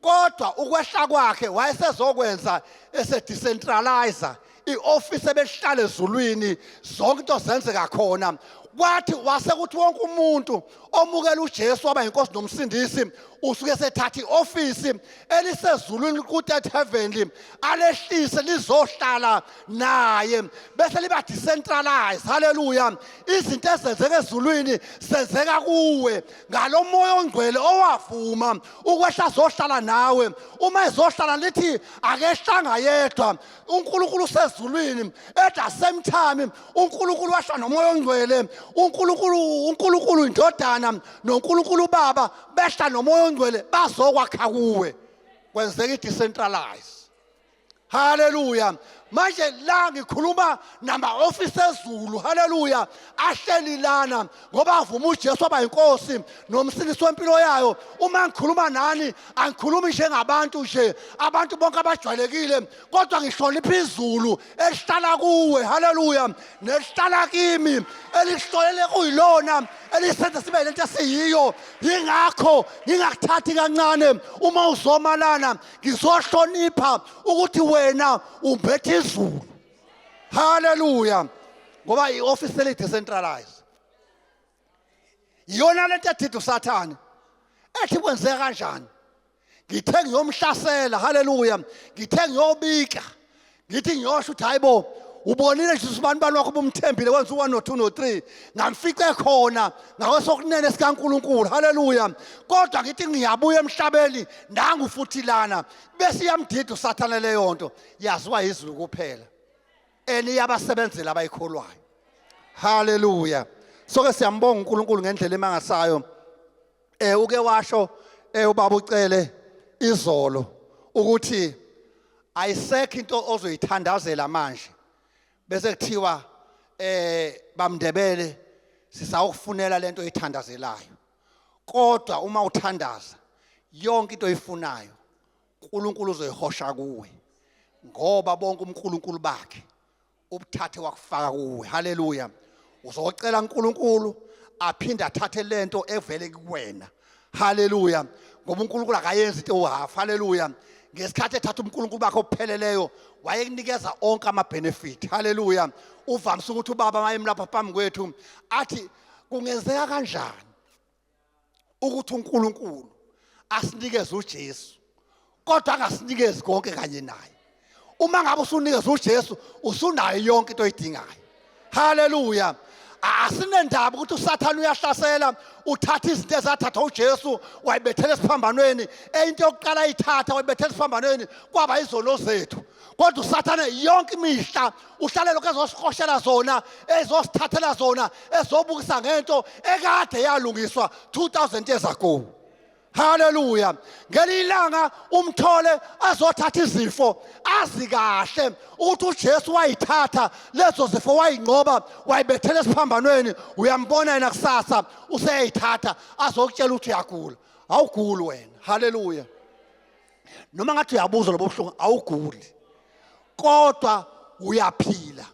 kodwa ukwehla kwakhe wayesezokwenza decentralizer ioffice ebehlala ezulwini zonke into zenzeka khona kwathi wasekuthi wonke umuntu omukela uJesu waba inkosi nomsindisi usuke sethatha ioffice elisezulwini ku-third heaven alehlise lizohlala naye bese liba decentralized haleluya izinto ezenzeka ezulwini senzeka kuwe ngalomoya ongcwele owavuma ukwehla zohlala nawe uma ezohlala lithi akehlanga yedwa uNkulunkulu usezulwini at the same time uNkulunkulu washa nomoya ongcwele uNkulunkulu indodana noNkulunkulu baba behla nomoya ongcwele bazokwakha kuwe kwenzeka i-decentralize haleluya manje la ngikhuluma nama-ofisi ezulu haleluya ahleli lana ngoba avuma uJesu waba inkosi nomsindisi wempilo yayo uma ngikhuluma nani angikhulumi njengabantu nje abantu bonke abajwayelekile kodwa ngihlonipha izulu elihlala kuwe haleluya nelihlala kimi elihlolele kuyilona elisenza sibe lento esiyiyo yingakho ngingakuthathi kancane uma uzomalana ngizohlonipha ukuthi wena umbethe izulu haleluya ngoba ioffice le decentralized yona lento ethi uSathane ethi kwenzeka kanjani ngithe ngiyomhlasela haleluya ngithe ngiyobika ngithi ngiyosho ukuthi hayibo ubonile nje usibani wakho bomthembile kwenza u1 no2 no3 ngamfice khona ngakwesokunene sikaNkuluNkulu haleluya kodwa ngithi ngiyabuya emhlabeni nangu futhi lana bese yamdida uSathane leyo nto yaziwa izulu kuphela eniyabasebenzela abayikholwayo haleluya soke siyambonga uNkulunkulu ngendlela emangasayo uke washo ubaba ucele izolo ukuthi ayisekho into ozoyithandazela manje bese kuthiwa bamndebele sisawukufunela lento oyithandazelayo kodwa uma uthandaza yonke into oyifunayo uNkulunkulu uzoyihosha kuwe ngoba bonke uNkulunkulu bakhe ubuthathe wakufaka kuwe haleluya uzocela uNkulunkulu aphinde athathe lento evele kuwena haleluya ngoba uNkulunkulu akayenzi into ohafu haleluya ngesikhathi ethatha uNkulunkulu bakhe opheleleyo wayekunikeza onke ama benefit haleluya uvamise ukuthi ubaba mayemlapha phambi kwethu athi kungenzeka kanjani ukuthi uNkulunkulu asinikeze uJesu kodwa angasinikezi konke kanye naye uma ngabe usunikeza uJesu usunayo yonke into oyidingayo haleluya asinendaba ukuthi uSathane uyahlasela uthatha izinto ezathatha uJesu wayibethela esiphambanweni into yokuqala ayithatha wayibethela esiphambanweni kwaba izono zethu kodwa uSathane yonke imihla uhlale lokho ezosihoshela zona ezosithathela zona ezobukisa ngento ekade yalungiswa 2000 years ago haleluya ngelilanga umthole azothatha izifo azi kahle ukuthi uJesu wayithatha lezo zifo wayingqoba wayibethela esiphambanweni uyambona yena kusasa useyayithatha azokutshela ukuthi uyagula awuguli wena haleluya noma ngathi uyabuza lobo buhlungu awuguli kodwa uyaphila.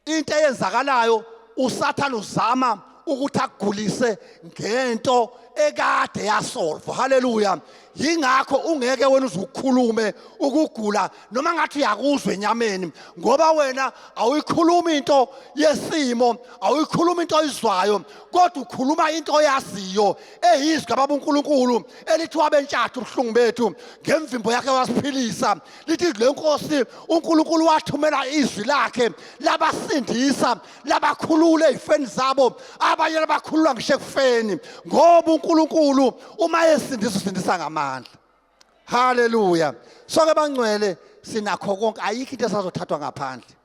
Into eyenzakalayo uSathane uzama ukuthi akugulise ngento ekade yasolve. Haleluya. Yingakho ungeke wena uzukhulume ukugula noma ngathi uyakuzwa enyameni ngoba wena awuyikhuluma into yesimo, awuyikhuluma into oyizwayo, kodwa ukhuluma into oyaziyo eyizwi kababa uNkulunkulu elithi wabentshathu ubuhlungu bethu ngemvimbo yakhe wasiphilisa. Lithi le Nkosi uNkulunkulu wathumela izwi lakhe labasindisa, labakhulula ezifeni zabo, abanye labakhulula ngisho ekufeni ngoba uNkulunkulu uma esindisa usindisa ngamandla. Haleluya. Sonke bangcwele sinakho konke, ayikho into esazothathwa ngaphandle.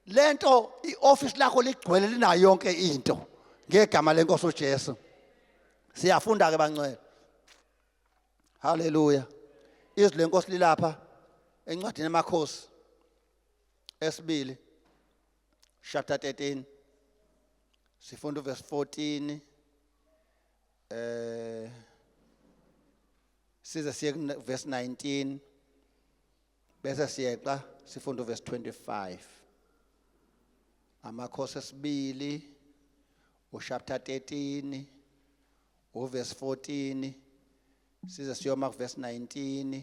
Lento ioffice lakho ligcwele linayo yonke into ngegama leNkosi uJesu. Siyafunda ke bangcwele. Haleluya. Izwi leNkosi lilapha encwadini yamakhosi esibili chapter 13 sifunda verse 14 size siye verse 19 bese siyeqa sifunda verse 25. Amakhosi esibili chapter 13 verse 14 size siyoma verse 19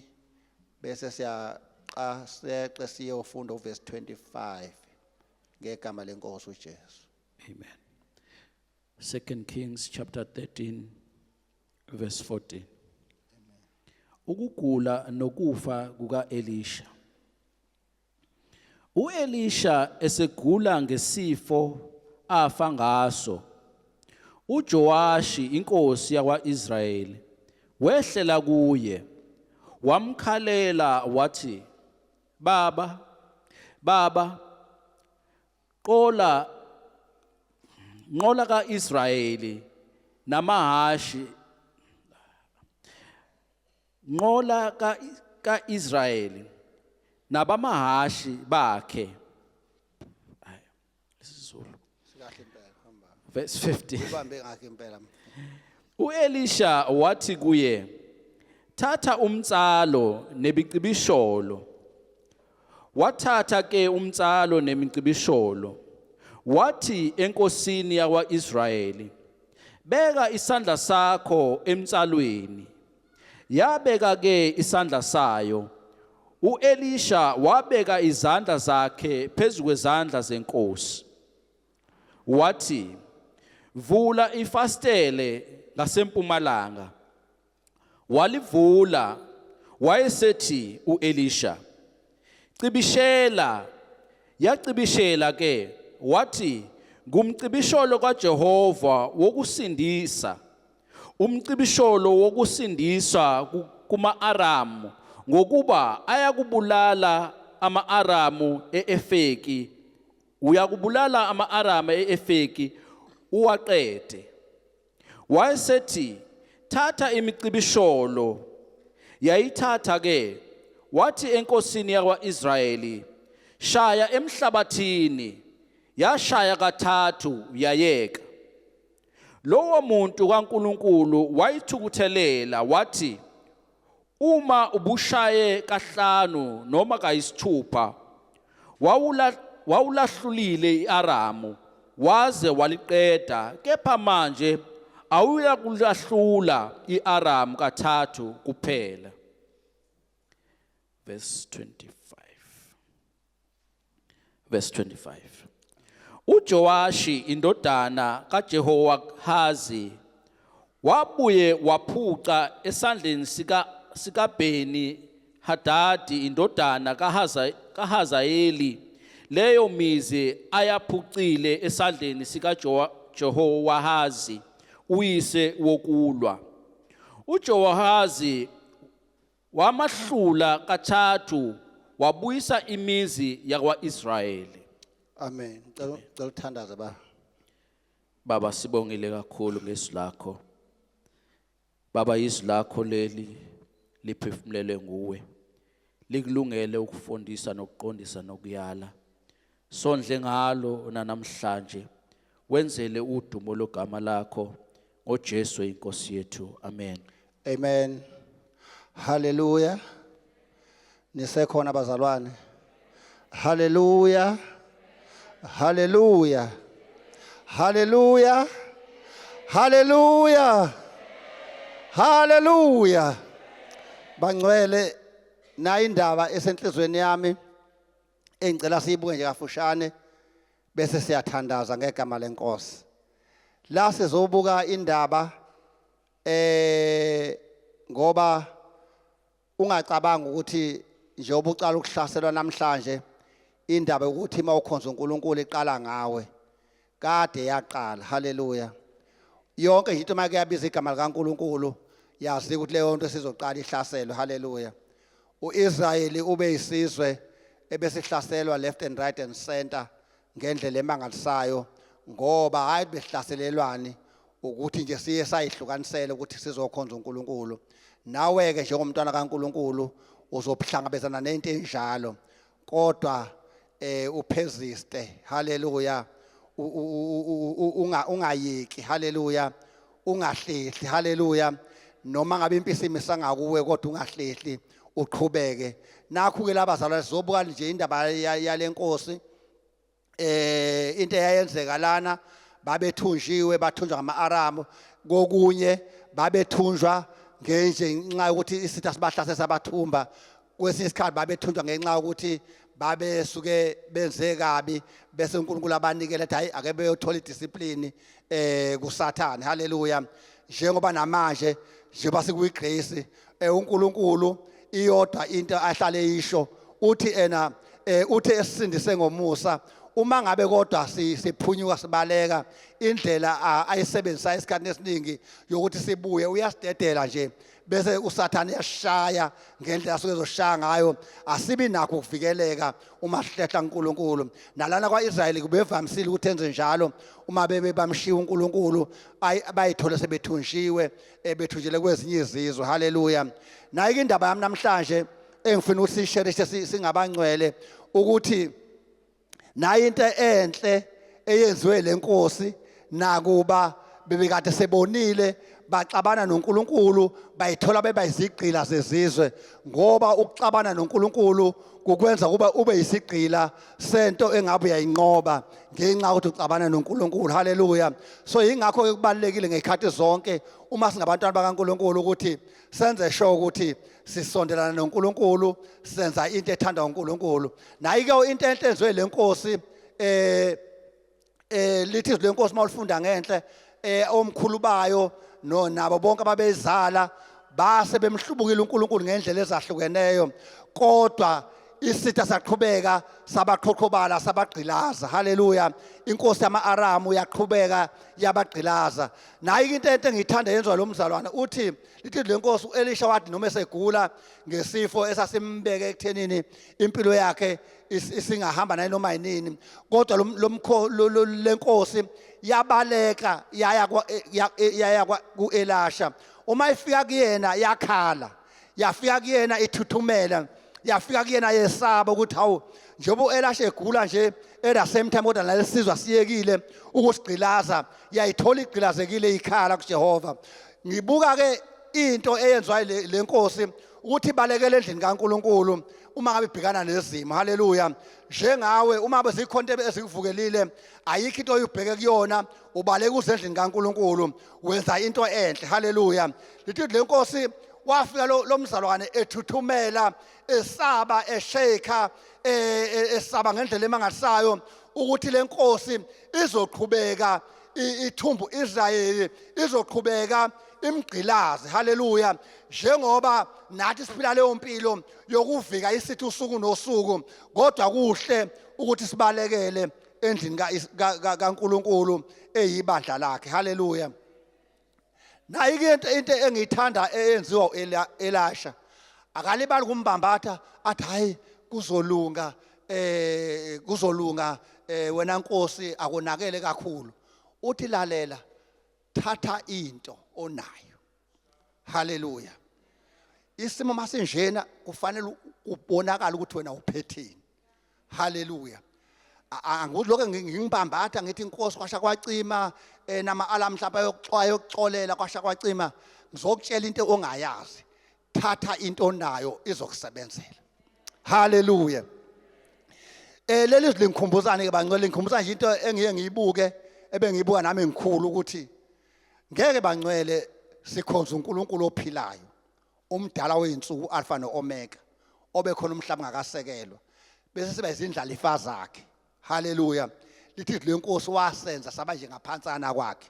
bese siyaqa seqe siyofunda verse 25 ngegama leNkosi uJesu. Amen. 2 Kings chapter 13 verse 14. Ukugula nokufa kuka Elisha. Elisha esegula ngesifo afa ngaso. uJoashi inkosi yakwaIsrayeli wehlela kuye wamkhalela wathi, Baba, nqola kaIsrayeli namahashi, nqola kaIsrayeli nabamahashi bakhe. Verse 50. Elisha wathi kuye, Thatha umtsalo nebicibisholo. Wathatha ke umtsalo nemicibisholo. Wathi enkosini yakwaIsrayeli, Beka isandla sakho emtsalweni. Yabeka ke isandla sayo. Elisha wabeka izandla zakhe phezu kwezandla zenkosi. Wathi, Vula ifastele ngasempumalanga. Walivula, wayesethi Elisha, Cibishela. Yacibishela ke, wathi, Ngumcibisholo kaJehova wokusindisa. Umcibisholo wokusindiswa kuma-Aramu, ngokuba ayakubulala ama-Aramu e-Efeki. Uyakubulala ama-Aramu e-Efeki uwaqede. Wayesethi, Thatha imicibisholo. Yayithatha ke, wathi enkosini yakwa-Israyeli, Shaya emhlabathini. Yashaya kathathu yayeka. Lowo muntu kaNkulunkulu wayithukuthelela wathi, Uma ubushaye kahlanu noma kayisithupha, wawulahlulile i-Aramu waze waliqeda, kepha manje awuya kulahlula i-Aramu kathathu kuphela. Verse 25. uJoashi indodana kaJehowahazi wabuye waphuca esandleni sikaBheni Hadadi indodana kaHazayeli leyo mizi ayaphucile esandleni sikaJehowahazi uyise wokulwa. uJehowahazi wamahlula kathathu wabuyisa imizi yakwa-Israyeli. Amen. Cela uthandaze ba. Baba, sibongile kakhulu ngezwi lakho. Baba, izwi lakho leli liphefumulele nguwe. Likulungele ukufundisa nokuqondisa nokuyala. Sondle ngalo namhlanje. Wenzele udumo logama lakho ngoJesu inkosi yethu. Amen. Amen. Hallelujah. Nisekhona abazalwane. Hallelujah. Hallelujah. Hallelujah. Hallelujah. Hallelujah. Bangcwele na indaba esenhlizweni yami engicela siyibuke nje kafushane bese siyathandaza ngegama lenkosi. La sizobuka indaba ngoba ungacabanga ukuthi njengoba ucala ukuhlaselwa namhlanje indaba ukuthi mawukhonza uNkulunkulu iqala ngawe kade yaqala. Hallelujah. Yonke into make yabiza igama likaNkulunkulu yazi ukuthi leyo nto sizoqala ihlaselwe. Hallelujah. uIsrayeli ube isizwe ebesihlaselwa left and right and center ngendlela emangalisayo ngoba hayi behlaselelwani ukuthi nje siye sayihlukanisela ukuthi sizokhonza uNkulunkulu. Nawe ke njengomntwana kaNkulunkulu uzohlangabezana nento enjalo kodwa upheziste. Hallelujah. Ungayeki. Hallelujah. Ungahlehli. Hallelujah. Noma ngabe impisi imisanga kuwe kodwa ungahlehli uqhubeke. Nakho ke labazalwane sizobuka nje indaba yalenkosi into eyayenzeka lana babethunjiwe bathunjwa ngama-Aramu kokunye babethunjwa ngenxa yokuthi isitha sibahlase sabathumba kwesinye isikhathi babethunjwa ngenxa yokuthi babesuke benze kabi bese uNkulunkulu abanikela ukuthi hayi ake beyothola idiscipline kuSathane. Hallelujah. Njengoba namanje njengoba sikuyigrace uNkulunkulu iyodwa into ahlale isho uthi uthi esisindise ngomusa uma ngabe kodwa siphunyuka sibaleka indlela ayisebenzisa isikhathi esiningi yokuthi sibuye uyasidedela nje bese uSathane yashaya ngendlela asuke ezoshaya ngayo asibi nakho ukuvikeleka uma sihlehla uNkulunkulu. Nalana kwaIsrayeli kubevamisile ukuthi enze njalo uma bamshiya uNkulunkulu bayithole sebethunjiwe bethunjele kwezinye izizwe. Hallelujah. Nayi indaba yami namhlanje engifuna ukuthi sisherishe singabangcwele ukuthi nayi into enhle eyenziwe lenkosi nakuba bebekade sebonile baxabana noNkulunkulu bayithola bebayizigqila zezizwe ngoba ukuxabana noNkulunkulu kukwenza kuba ube yisigqila sento engabe uyayinqoba ngenxa ukuthi uxabana noNkulunkulu. Hallelujah. So ingakho ke kubalekile ngekhathi zonke uma singabantwana bakaNkulunkulu ukuthi senze sure ukuthi sisondelana noNkulunkulu senza into ethandwa uNkulunkulu. Nayi ke into enhle enziwe lenkosi lithi lenkosi mawulifunda ngenhle omkhulu bayo no nabo bonke ababezala base bemhlubukile uNkulunkulu ngendlela ezahlukeneyo kodwa isitha saqhubeka sabaqhoqhobala sabagqilaza. Hallelujah. Inkosi yama-Aramu yaqhubeka yabagqilaza. Nayi into enhle engiyithanda yenziwa lo mzalwane uthi lithi lenkosi uElisha wathi noma esegula ngesifo esasimbeke ekuthenini impilo yakhe isingahamba naye noma yinini kodwa lenkosi yabaleka yaya kuElisha. Uma ifika kuyena yakhala yafika kuyena ithuthumela yafika kuyena yesaba ukuthi hawu njengoba uElisha egula nje at same time kodwa nalesizwe siyekile ukusigqilaza yayithola igqilazekile ikhala kuJehova. Ngibuka ke into eyenzwa lenkosi ukuthi balekele endlini kaNkulunkulu uma ngabe ibhekana nezimo. Hallelujah. Njengawe uma bezikhonto ezikuvukelile ayikho into oyibheke kuyona ubaleka uzendlini kaNkulunkulu wenza into enhle. Hallelujah. Lithi lenkosi wafika lo mzalwane ethuthumela esaba esheka esaba ngendlela emangalisayo ukuthi lenkosi izoqhubeka ithumbu Israyeli izoqhubeka imgqilazi. Hallelujah. Njengoba nathi siphila leyo mpilo yokuvika isithi usuku nosuku kodwa kuhle ukuthi sibalekele endlini kaNkulunkulu eyibandla lakhe. Hallelujah. Nayi ke into engiyithanda eyenziwa uElisha akalibali kumbambatha athi hayi kuzolunga wena Nkosi akonakele kakhulu. Uthi lalela thatha into onayo. Hallelujah. Isimo masinjena kufanele ubonakala ukuthi wena uphetheni. Hallelujah. Angudloke ngingibambatha ngithi inkosi kwasha kwacima nama-alarm mhlawumbe yokuxolela kwasha kwacima ngizokutshela into ongayazi. Thatha into onayo izokusebenzela. Hallelujah. Leli lingikhumbuzane ke bangcwele lingikhumbuzana nje into engiye ngiyibuke ebengiyibuka nami ngikhulu ukuthi ngeke bangcwele sikhonza uNkulunkulu ophilayo umdala weinsuku Alpha noOmega obekhona umhlaba ngakasekelwa bese siba izindlala ifazi zakhe. Hallelujah. Lithi le Nkosi wasenza saba nje ngaphansana kwakhe.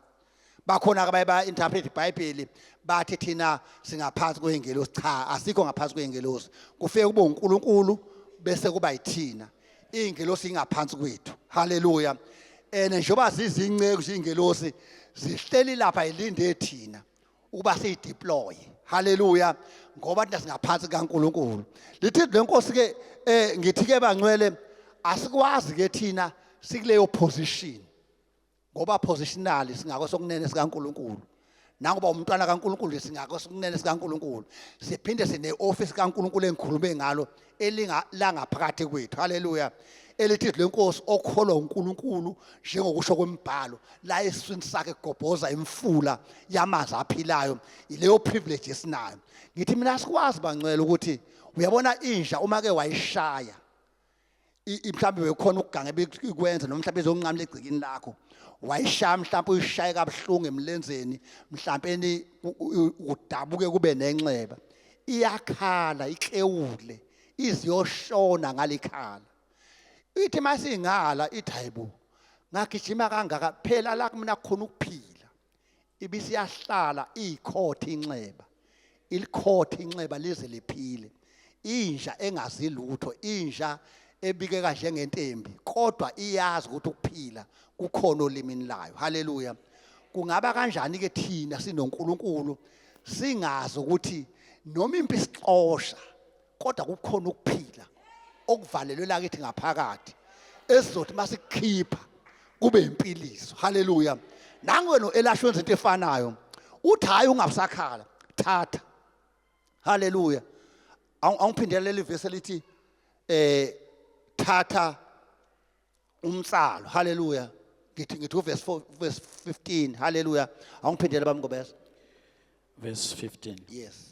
Bakhona ke baya interpret iBhayibheli bathi thina singaphansi kweengelosi. Cha, asikho ngaphansi kweengelosi. Kufike kube uNkulunkulu bese kuba yithina. Ingelosi ingaphansi kwethu. Hallelujah. Njengoba zizinceku zingelosi zihleli lapha ilinde thina ukuba siyideploy. Hallelujah. Ngoba thina singaphansi kaNkulunkulu. Lithi le Nkosi ke ngithi ke bangcwele asikwazi ke thina sikuleyo position. Ngoba positionally singakho sokunene sikaNkulunkulu. Nangoba umntwana kaNkulunkulu singakho sokunene sikaNkulunkulu. Siphinde sine office kaNkulunkulu engikhulume ngalo elinga la ngaphakathi kwethu. Hallelujah. Elithi le Nkosi okholwa uNkulunkulu njengokusho kwemibhalo la eswini sakhe gobhoza imfula yamanzi aphilayo ileyo privilege esinayo. Ngithi mina sikwazi bangcwele ukuthi uyabona inja uma ke wayishaya mhlawumbe bekhona ukuganga bekwenza noma mhlawumbe ezonqamla egcikini lakho wayishaya mhlawumbe uyishaye kabuhlungu emlenzeni mhlawumbe udabuke kube nenxeba iyakhala iklewule iziyoshona ngalikhala ithi masingala ithi hayibo ngagijima kangaka phela la mina khona ukuphila ibisiyahlala ikhotha inxeba ilikhotha inxeba lize liphile inja engazi lutho inja ebikeka njengentembi kodwa iyazi ukuthi ukuphila kukhona olimini layo. Hallelujah. Kungaba kanjani ke thina sinoNkulunkulu singazi ukuthi noma impi sixosha kodwa kukhona ukuphila okuvalelwe la kithi ngaphakathi esizothi masikhipha kube impiliso. Hallelujah. Nangu no Elisha wenza into efanayo uthi hayi ungabusakhala thatha. Hallelujah. Awuphindele leli verse lithi thatha umsalo. Hallelujah. Ngithi verse 15. Hallelujah. Awuphindele bami ngobese. Verse 15. Yes.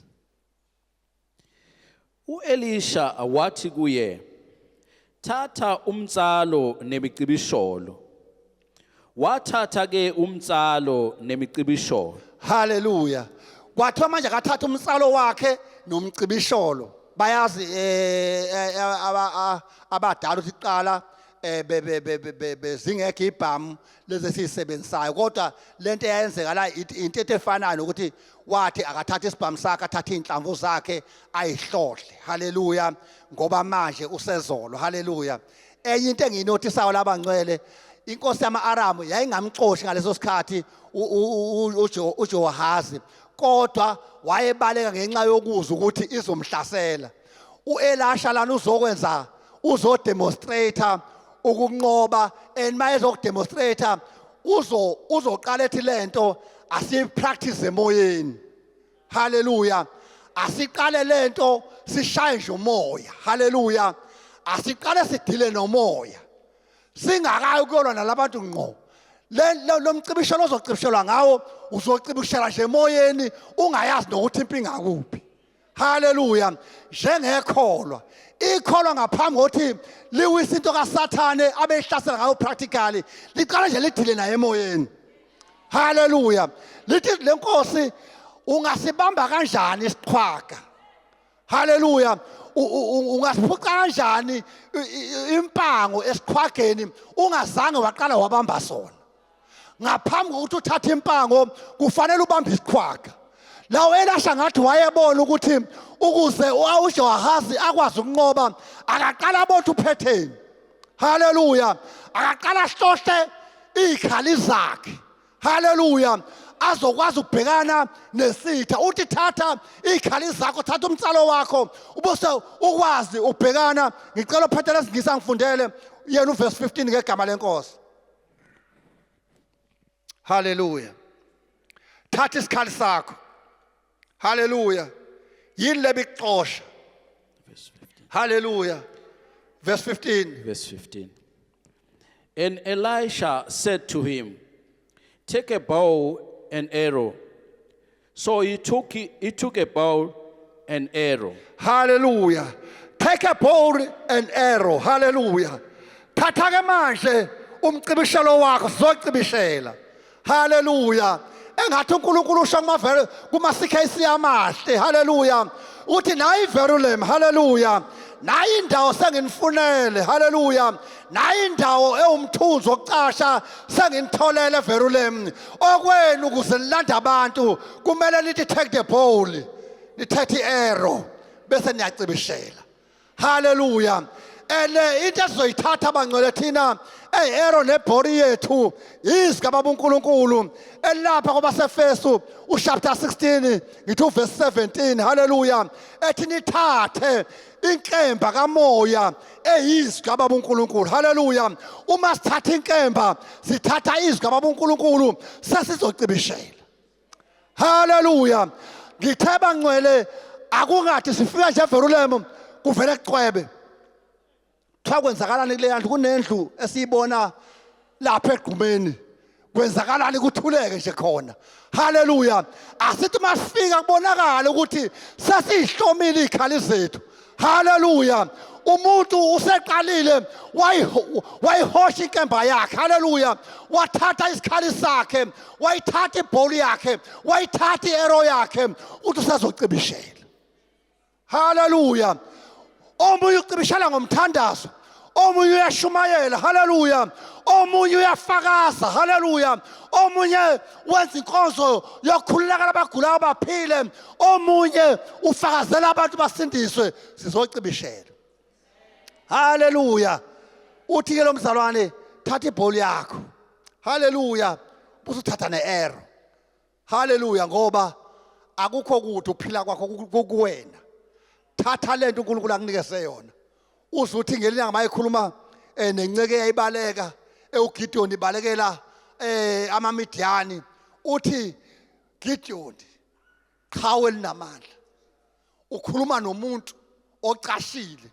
U-Elisha wathi kuye, thatha umtsalo nemicibisholo. Wathatha ke umtsalo nemicibisholo. Hallelujah. Kwathiwa manje akathatha umsalo wakhe nomcibisholo. Bayazi abadala ukuthi iqala bezingekho ibhamu lezi sisebenzayo kodwa lento eyenzeka la into efanayo nokuthi wathi akathatha isibhamu sakhe athatha inhlamvu zakhe ayihlohle. Hallelujah. Ngoba manje usezolo. Hallelujah. Enye into engiyinotisayo labangcwele inkosi yama-Aramu yayingamxoshi ngaleso sikhathi uJowahazi kodwa wayebaleka ngenxa yokuzwa ukuthi izomhlasela. U-Elisha lana uzokwenza uzodemonstrate ukunqoba and maye zokudemonstrate uzoqala ethi lento asipractice emoyeni. Hallelujah. Asiqale lento sishaye nje umoya. Hallelujah. Asiqale sidile nomoya singakayi kuyolwa nalabantu ngqo. Lo mcibishelo ozocibishelwa ngawo uzocibishela nje emoyeni ungayazi nokuthi impinga kuphi. Hallelujah. Njengekholwa ikholwa ngaphambi kokuthi liwisa into kaSathane abehlasela ngayo practically liqala nje lidile naye emoyeni. Hallelujah. Lithi le Nkosi ungasibamba kanjani isiqhwaga. Hallelujah. Ungasiphuca kanjani impango esiqhwageni ungazange waqala wabamba sona. Ngaphambi kokuthi uthathe impango kufanele ubambe isiqhwaga. Lawo Elisha ngathi wayebona ukuthi ukuze uJowahazi akwazi ukunqoba akaqala abothe uphetheni. Hallelujah. Akaqala hlohle izikhali zakhe. Hallelujah. Azokwazi ukubhekana nesitha uthi thatha izikhali zakho thatha umtsalo wakho ubose ukwazi ukubhekana. Ngicela uphethe lesingisa ngifundele yena uverse 15 ngegama lenkosi. Hallelujah. Thatha isikhali sakho. Hallelujah. Yini lebixosha. Verse 15. Hallelujah. Verse 15. Verse 15. And Elisha said to him, take a bow and arrow. So he took a bow and arrow. Hallelujah. take a bow and arrow. Hallelujah. Thatha ke manje umcibishelo wakho sizocibishela. Hallelujah. Engathi uNkulunkulu usho kuma-CKC amahle. Hallelujah. Uthi nayi Verulam. Hallelujah. Nayi indawo senginifunele. Hallelujah. Nayi indawo ewumthunzi wokucasha senginitholele Verulam. Okwenu ukuze nilande abantu kumele nithi take the bow, nithethe i-arrow bese niyacibishela. Hallelujah. Into esizoyithatha abangcwele thina ey-arrow nebhori yethu yizigaba uNkulunkulu elapha kwabaseFesu chapter 16 ngithi verse 17. Hallelujah. Ethi nithathe inkemba kamoya eyizigaba uNkulunkulu. Hallelujah. Uma sithatha inkemba sithatha izigaba uNkulunkulu sesizocibishela. Hallelujah. Ngithe bangcwele akungathi sifika nje eVerulam kuvele kucwebe. Kuthiwa kwenzakalani kule ndlu, kunendlu esiyibona lapha egqumeni. Kwenzakalani kuthuleke nje khona. Hallelujah. Asithi masifika kubonakala ukuthi sesihlomile ikhali zethu. Hallelujah. Umuntu useqalile wayihosha inkemba yakhe. Hallelujah. Wathatha isikhali sakhe, wayithatha ibholi yakhe, wayithatha i-arrow yakhe, uthi usazocibishela. Hallelujah. Omunye ucibishela ngomthandazo, omunye uyashumayela. Hallelujah. Omunye uyafakaza. Hallelujah. Omunye wenza inkonzo yokukhululeka abagulayo baphile. Omunye ufakazela abantu basindiswe. Sizocibishela. Hallelujah. Uthi ke lo mzalwane thatha ibholi yakho. Hallelujah. Busuthatha ne-arrow. Hallelujah. Ngoba akukho kuthi ukuphila kwakho kukuwena. Thatha lento uNkulunkulu akunikeze yona. Uzuthi ngelinye ngama ekhuluma nenceke eyayibaleka uGideon ibalekela amaMidiyani. Uthi Gideon qhawe linamandla. Ukhuluma nomuntu ocashile,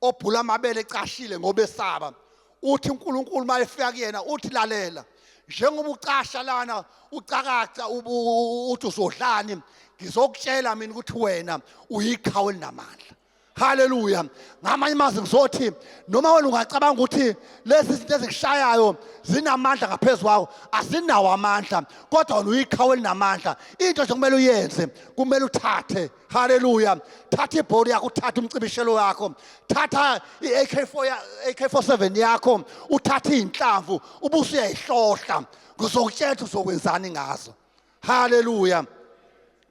obhula amabele ecashile ngoba esaba. Uthi uNkulunkulu mayefika kuyena uthi lalela. Njengoba ucasha lana ucakaca uthi uzodlani, ngizokutshela mina ukuthi wena uyiqhawe linamandla. Hallelujah. Ngamanye amazwi ngizothi noma wena ungacabanga ukuthi lezi zinto ezikushayayo zinamandla ngaphezulu kwawo, asinawo amandla, kodwa wena uyiqhawe linamandla. Into nje kumele uyenze, kumele uthathe. Hallelujah. Thatha ibhodi yakho, uthatha umcibishelo wakho, thatha i-AK47 yakho, uthatha inhlamvu ubuso uyayihlohla. Ngizokutshela ukuthi uzokwenzani ngazo. Hallelujah.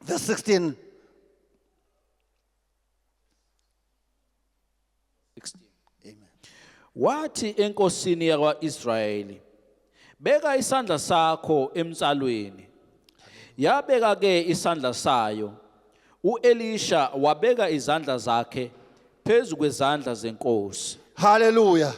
Verse 16. Amen. Wathi enkosini yakwa-Israyeli, beka isandla sakho emtsalweni. Yabeka ke isandla sayo. U-Elisha wabeka izandla zakhe phezu kwezandla zenkosi. Hallelujah.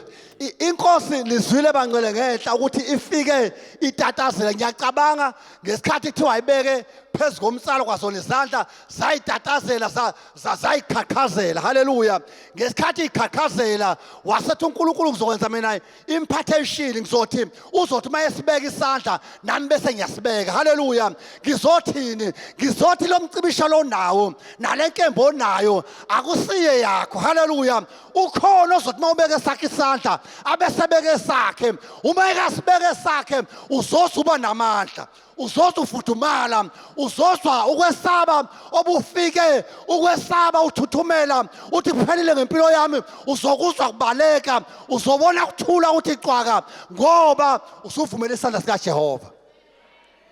Inkosi lizwile bangcwele ngehla ukuthi ifike itatazela. Ngiyacabanga ngesikhathi kuthiwa ayibeke phezu komsalo kwazona izandla zayitatazela zayiqhaqhazela. Hallelujah. Ngesikhathi iqhaqhazela wasethi uNkulunkulu ngizokwenza mina impartation. Ngizothi uzothi mayesibeka isandla nami bese ngiyasibeka. Hallelujah. Ngizothini? Ngizothi lo mcibisha lo nawo nale nkembo onayo akusiye yakho. Hallelujah. Ukhona ozothi mawubeke sakhe isandla abesebeke sakhe. Uma ekasibeke sakhe uzosuba namandla, uzozwa ufudumala, uzozwa ukwesaba obufike, ukwesaba uthuthumela, uthi kuphelile ngempilo yami, uzokuzwa kubaleka, uzobona ukuthula uthi cwaka ngoba usuvumela isandla sikaJehova.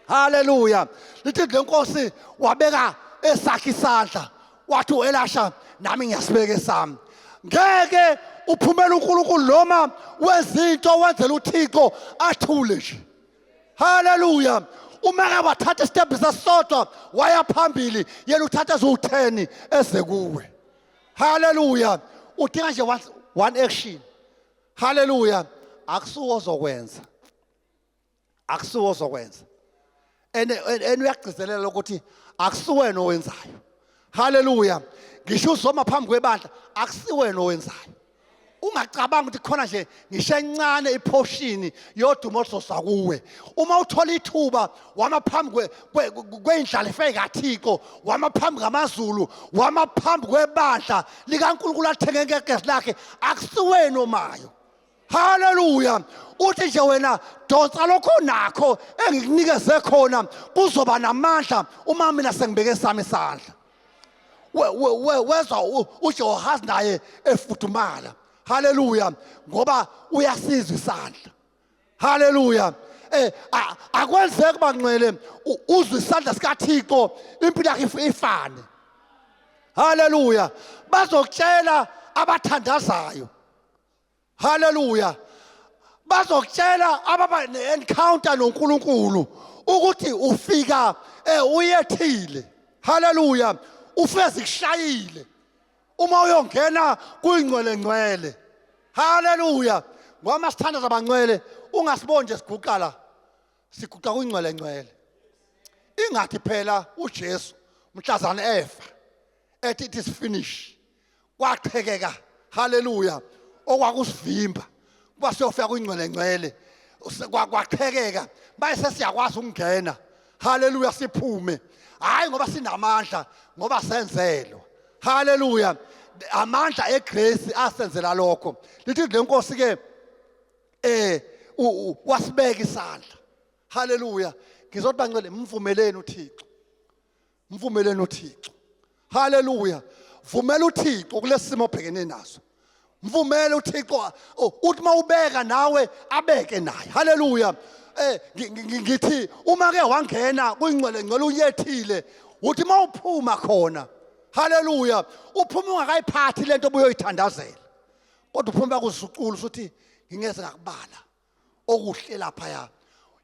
Hallelujah. Lithi lenkosi wabeka esakhe isandla, wathi uElisha nami ngiyasibeka esami. Ngeke uphumela uNkulunkulu noma wezinto wenzela uThixo athule nje. Hallelujah. Uma ke wathatha step sasodwa waya phambili, yena uthatha zo10 eze kuwe. Hallelujah. Udinga nje one action. Hallelujah. Akusuwo ozokwenza. Akusuwo ozokwenza. Uyagcizelela ukuthi akusuwena owenzayo. Hallelujah. Ngisho uzoma phambi kwebandla akusiwena owenzayo. ungacabanga ukuthi khona nje ngishencane iportion yodumo oluzosakuwe uma uthola ithuba wamaphambi kweindlala efeyikathiko wamaphambi ngamazulu wamaphambi kwebandla likaNkulunkulu athenge ngegesi lakhe akusiwena omayo. Hallelujah. Uthi nje wena donsa lokho nakho engikunikeze khona kuzoba namandla uma mina sengibeke sami isandla. Wezwa uJehowazi naye efudumala. Hallelujah. Ngoba uyasizwa isandla. Hallelujah. Akwenzeki bangcwele uzwe isandla sikaThixo impilo yakhe ifane. Hallelujah. Bazokutshela abathandazayo. Hallelujah. Bazokutshela ababa ne-encounter noNkulunkulu ukuthi ufika uyethile. Hallelujah. Ufike zikushayile uma uyongena kuyingcwele ngcwele. Hallelujah. Ngoba sithanda zabangcwele ungasiboni nje siguqala siguqa kuyingcwele ngcwele. Ingathi phela uJesu mhlazana efa ethi it is finished kwaqhekeka. Hallelujah. Okwakusivimba kuba siyofika kuyingcwele ngcwele kwaqhekeka bayise siyakwazi ukungena. Hallelujah. Siphume hayi ngoba sinamandla ngoba senzelwa. Hallelujah. Amandla eGrace asenzela lokho. Lithi lenkosi ke wasibeka isandla. Hallelujah. Ngizothi bangcwele mvumeleni uThixo. Mvumeleni uThixo. Hallelujah. Vumela uThixo kulesimo obhekene naso. Mvumela uThixo uthi mawubeka nawe abeke naye. Hallelujah. Ngithi uma ke wangena kuyingcwele ngcwele uyethile uthi mawuphuma khona. Hallelujah. Uphuma ungakayiphathi lento obuyoyithandazela. Kodwa uphuma kuzucula uthi ngingeze ngakubala okuhle lapha ya.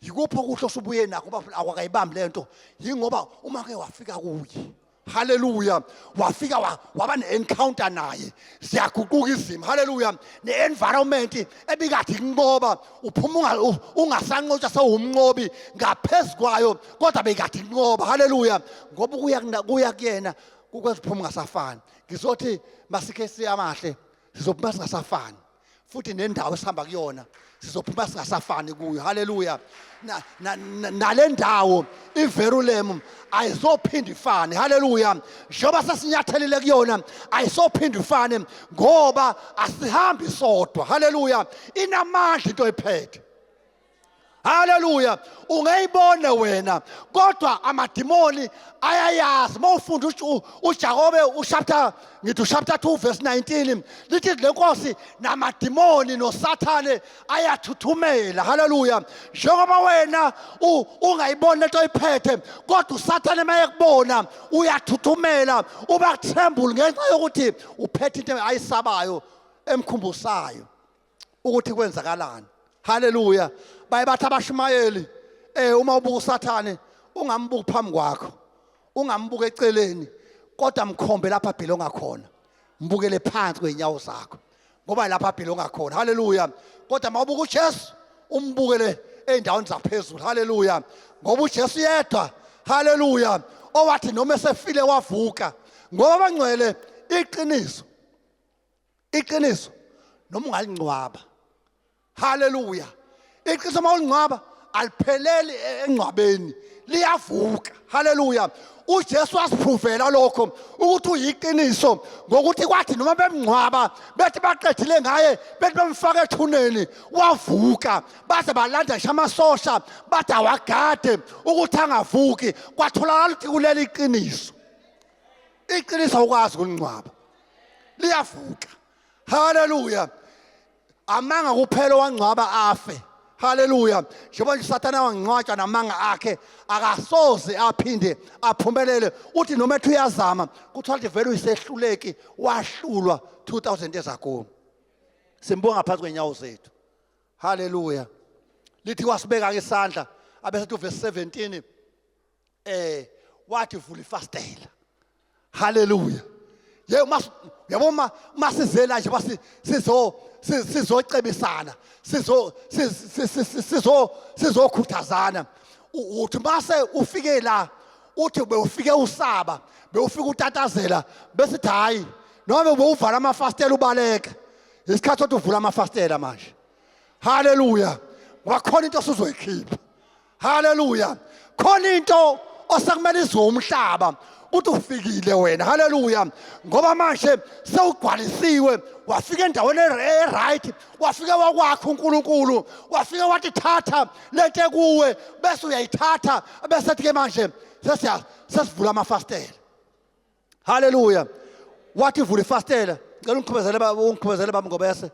Yikupho okuhle osubuye nakho ngoba akwakayibambi lento yingoba uma ke wafika kuye. Hallelujah. Wafika waba ne-encounter naye siyaguquka izimo. Hallelujah. Ne-environment ebikade inqoba uphuma ungasanqotshwa sewumnqobi ngaphezulu kwayo kodwa bekade inqoba. Hallelujah. Ngoba kuya kuyena ukwenza uphuma ungasafani. Ngizothi masikhe siyamahle sizophuma singasafani futhi nendawo esihamba kuyona sizophuma singasafani kuyo. Hallelujah. Nale ndawo iVerulam ayizophinda ifane. Hallelujah. Njoba sesinyathelile kuyona ayizophinda ifane ngoba asihambi sodwa. Hallelujah. Inamandla into ephethe. Hallelujah. Ungayibona wena kodwa amadimoni ayayazi. Mawufunda uJakobe chapter 2 verse 19 lithi lenkosi namadimoni noSathane ayathuthumela. Hallelujah. Njengoba wena ungayibona lento oyiphethe kodwa uSathane mayekubona uyathuthumela uba tremble ngenxa yokuthi uphethe into ayisabayo emkhumbusayo ukuthi kwenzakalani. Hallelujah. Bayibathi abashumayeli uma ubuka uSathane ungambuki phambi kwakho ungambuka eceleni kodwa mkhombe lapha abhilonga khona mbukele phansi kwenyawo zakho ngoba lapha abhilonga khona. Hallelujah. Kodwa mawubuka uJesu umbukele endaweni zaphezulu. Hallelujah. Ngoba uJesu yedwa. Hallelujah. Owathi noma esefile wavuka ngoba bangcwele iqiniso noma ungalingcwaba. Hallelujah. Iqiniso mawulingcwaba alipheleli engcwabeni liyavuka. Hallelujah. uJesu wasiprovela lokho ukuthi uyiqiniso ngokuthi kwathi noma bemngcwaba bethi baqedile ngaye bethi bemfaka ethuneni wavuka base balanda nje amasosha bathi awagade ukuthi angavuki kwatholakala ukuthi kuleli iqiniso. Iqiniso ukwazi ukungcwaba liyavuka. Hallelujah. Amanga kuphela wangcwaba afe. Hallelujah. Njengoba uSathane wangcwatshwa namanga akhe akasoze aphinde aphumelele. Uthi noma ethi uyazama kuthiwa nje vele uyisehluleki wahlulwa 2000 years ago. Simbonga phansi kwenyawo zethu. Hallelujah. Lithi wasibeka ke isandla abesethi verse 17 wathi vula ifastela. Hallelujah. Yabona masizela nje basi sizocebisana sizokhuthazana uthi mase ufike la uthi bewufike usaba bewufika utatazela bese hayi noma bewuvala amafastela ubaleka isikhathi sokuthi uvula amafastela manje. Hallelujah. Wakhona into osuzoyikhipha. Hallelujah. Khona into osekumele izwe umhlaba uthi ufikile wena. Hallelujah. Ngoba manje sewugcwalisiwe, wafika endaweni right, wafika wakwakho uNkulunkulu, wafika wathi thatha lento ekuwe bese uyayithatha bese ethi ke manje sesivula amafastela. Hallelujah. Wathi vula ifastela. Ngicela ungikhubezele bami ngobese.